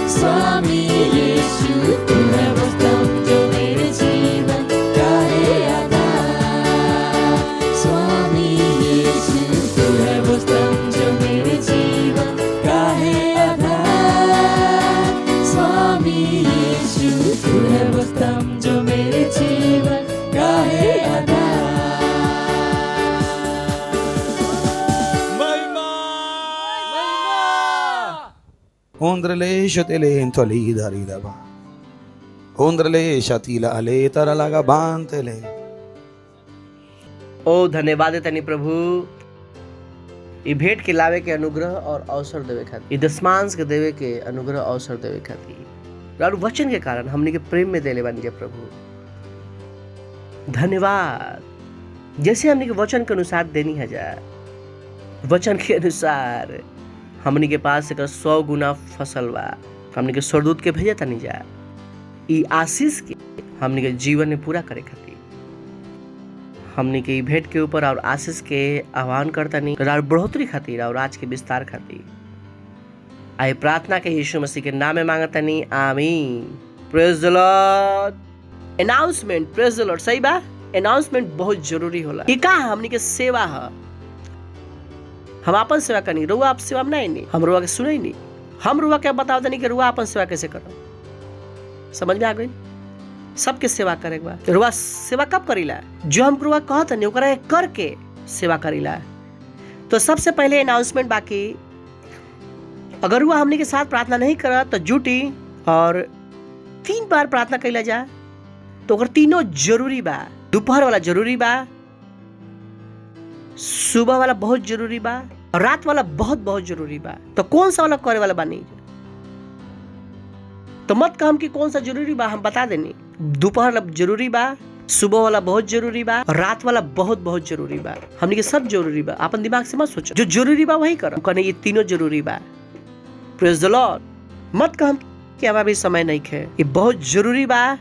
स्वामी यीशु। तू है वो स्तंभ जो मेरे जीवन का है आधार, स्वामी यीशु। तू है वो स्तंभ जो मेरे जीवन का है आधार, स्वामी यीशु। तू है वो स्तंभ जो मेरे जीवन का है आधार। Ondrele shatele entoli daridaba. Ondrele shatila ale taralaga bantele. ओ धन्यवाद है तनी प्रभु, ये भेंट के लावे के अनुग्रह और अवसर देवे खातिर, ये दशमांश के देवे के अनुग्रह अवसर देवे खातिर, और वचन के कारण हमने के प्रेम में देले बन गए प्रभु। धन्यवाद। जैसे हमने के वचन के अनुसार देनी है जा, वचन के अनुसार हमने के पास एक 100 गुना फसल बा, हमने के स्वर्गदूत के भेजे तनी जा, ई आशीष के हमने के जीवन में पूरा करे खातिर हमने के भेंट के ऊपर और आशीष के आह्वान करता नहीं, और बढ़ोतरी खातिर और आज के विस्तार खातिर आए प्रार्थना के यीशु मसीह के नाम में मांगता नहीं, आमीन। Praise the Lord. Announcement, praise the Lord. सही बा, अनाउंसमेंट बहुत जरूरी होला। ये का हमने के सेवा है, हम अपन सेवा करनी, रुआ आप सेवा में नहीं, हम रुआ के सुने नहीं, हम रुआ के बताओ नहीं कि रुआ अपन सेवा कैसे करो। समझ में आ गई? सबके सेवा करे बा। रुआ सेवा कब करीला? जो हम रुआ कहत नहीं ओकरा करके सेवा करीला। तो सबसे पहले अनाउंसमेंट बाकी, अगर रुआ हमने के साथ प्रार्थना नहीं करा तो जुटी और 3 बार प्रार्थना कैला जाए, तो अगर तीनों जरूरी बा। दोपहर वाला जरूरी बा, सुबह वाला बहुत जरूरी बा, और रात वाला बहुत बहुत जरूरी बा। तो कौन सा वाला करे वाला बानी? तो मत कहम कि कौन सा जरूरी बा, हम बता देनी। दोपहर जरूरी बा, सुबह वाला बहुत जरूरी बा और रात वाला बहुत बहुत जरूरी बा। हमनी के सब जरूरी बा, अपन दिमाग से मत सोचो, जो जरूरी बा वही करो। कहने ये तीनों जरूरी बा। Praise the Lord. मत कहम कि हमारा भी समय नहीं है, ये बहुत जरूरी बा।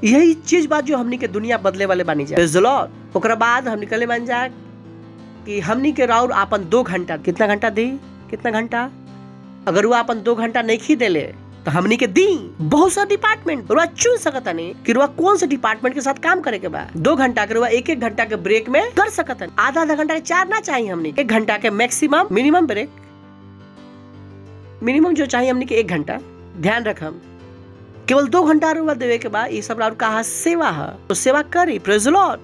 यही चीज बा जो हमनी के दुनिया बदले वाले बानी जा। Praise the Lord. ओकरा बाद हम निकले बन जा कि हमनी के राउर अपन 2 घंटा, कितना घंटा दी, कितना घंटा, अगर वो अपन 2 घंटा नहीं खी देले तो हमनी के दी। बहुत सा डिपार्टमेंट रुआ चुन सकता नहीं कि रुआ कौन से डिपार्टमेंट के साथ काम करे के बा। 2 घंटा के रुआ 1-1 घंटा के ब्रेक में कर सकता नहीं। आधा घंटा के 4 ना चाहिए हमनी, 1 घंटा के मैक्सिमम मिनिमम ब्रेक, मिनिमम जो चाहिए हमनी के 1 घंटा। ध्यान रखम केवल 2 घंटा रुआ देवे के बाद ये सब कहा सेवा है, तो सेवा करी। Praise the lord.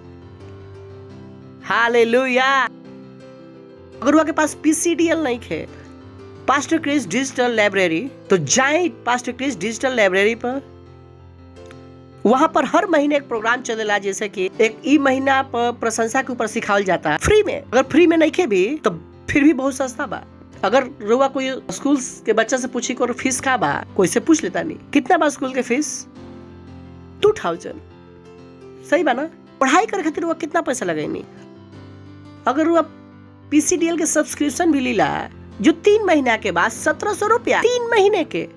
हालेलुया। अगर रुआ के पास पीसीडीएल नहीं है, पास्टर क्रिस डिजिटल लाइब्रेरी, तो जाए पास्टर क्रिस डिजिटल लाइब्रेरी पर। वहां पर हर महीने एक प्रोग्राम चलेला, जैसे कि एक ई महीना पर प्रशंसा के ऊपर सिखावल जाता है फ्री में। अगर फ्री में नहीं खे भी तो फिर भी बहुत सस्ता बा। अगर रुआ कोई स्कूल के बच्चा से पूछी को फीस का बा, कोई से पूछ लेता नहीं कितना बा स्कूल के फीस, 2000। सही बा ना? पढ़ाई करे खातिर रुआ कितना पैसा लगाई नहीं। अगर रुआ पीसीडीएल के सब्सक्रिप्शन भी लीला जो 3 महीना के बाद 1700 रुपया 3 महीने के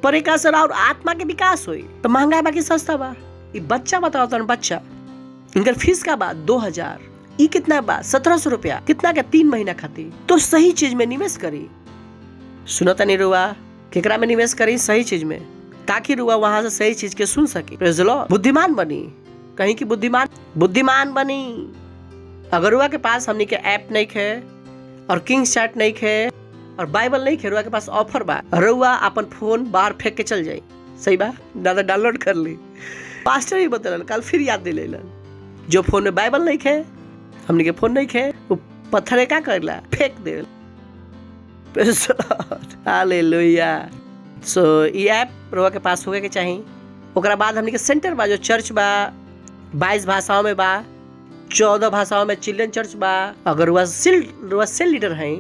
पर एक असर और आत्मा के विकास हुई, तो महंगा बाकी सस्ता बा। ये बच्चा बताओ तो बच्चा इनकर फीस का बा 2000, ये कितना बा 1700 रुपया, कितना के 3 महीना खाती। तो सही चीज में निवेश करी। सुनता नहीं रुआ केकरा में निवेश करी? सही चीज में, ताकि रुआ वहां से सही चीज के सुन सके। Praise the Lord. बुद्धिमान बनी, कहीं की बुद्धिमान बनी। अगर रुआ के पास हमनी के ऐप नहीं है और किंग चैट नहीं है और बाइबल नहीं है, रुआ के पास ऑफर बा, रुआ अपन फोन बाहर फेंक के चल जाई। सही बा, दादा डाउनलोड कर ली। पास्टर ही बतलन, कल फिर याद दिलेलन, जो फोन में बाइबल नहीं है, हमनी के फोन नहीं है, वो पत्थर का करला फेंक दे। हालेलुया। सो ये ऐप रुआ के पास होगे के चाहिए। ओकरा बाद हमनी के सेंटर बा, जो चर्च बा 22 भाषाओं में बा, 14 भाषाओं में चिल्ड्रन चर्च बा। अगर रुआ सेल लीडर हैं,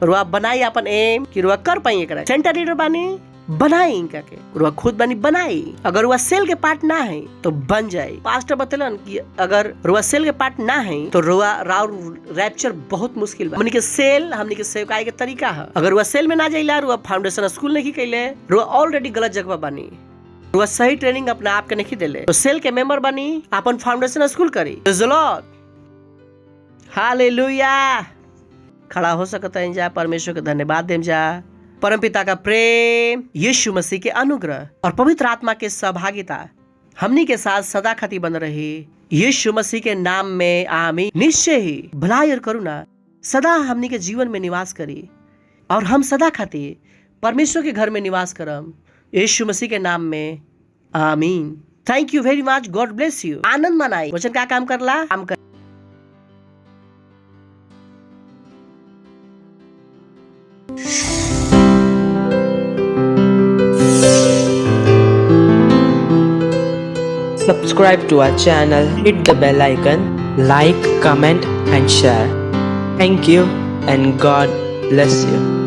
रुआ बनाई अपन एम कि रुआ कर पाई एकरा। सेंटर लीडर बानी, बनाई इनका के रुआ खुद बनी बनाई। अगर रुआ सेल के पार्ट ना है तो बन जाए। पास्टर बतलन कि अगर रुआ सेल के पार्ट ना है तो रुआ रैप्चर बहुत मुश्किल बा। हमनी के सेल, हमनी के सेवकाई के तरीका है। अगर रुआ सेल में ना जाइला, रुआ फाउंडेशन स्कूल नहीं कैले, रुआ ऑलरेडी गलत जगह बानी, रुआ सही ट्रेनिंग अपना आप के नहीं देले, तो सेल के मेंबर बनी, अपन फाउंडेशन स्कूल करी। Praise the lord. हालेलुया। खड़ा हो सकता है जा, परमेश्वर के धन्यवाद देम जा। परमपिता का प्रेम, यीशु मसीह के अनुग्रह और पवित्र आत्मा के सहभागिता हमनी के साथ सदा खती बन रही। यीशु मसीह के नाम में आमीन। निश्चय ही भलाई और करुणा सदा हमनी के जीवन में निवास करी और हम सदा खती परमेश्वर के घर में निवास करम। यीशु मसीह के नाम में आमीन। Thank you very much. God bless you. आनंद मनाई। वचन का काम करला, काम कर। Subscribe to our channel, hit the bell icon, like, comment and share. Thank you and God bless you.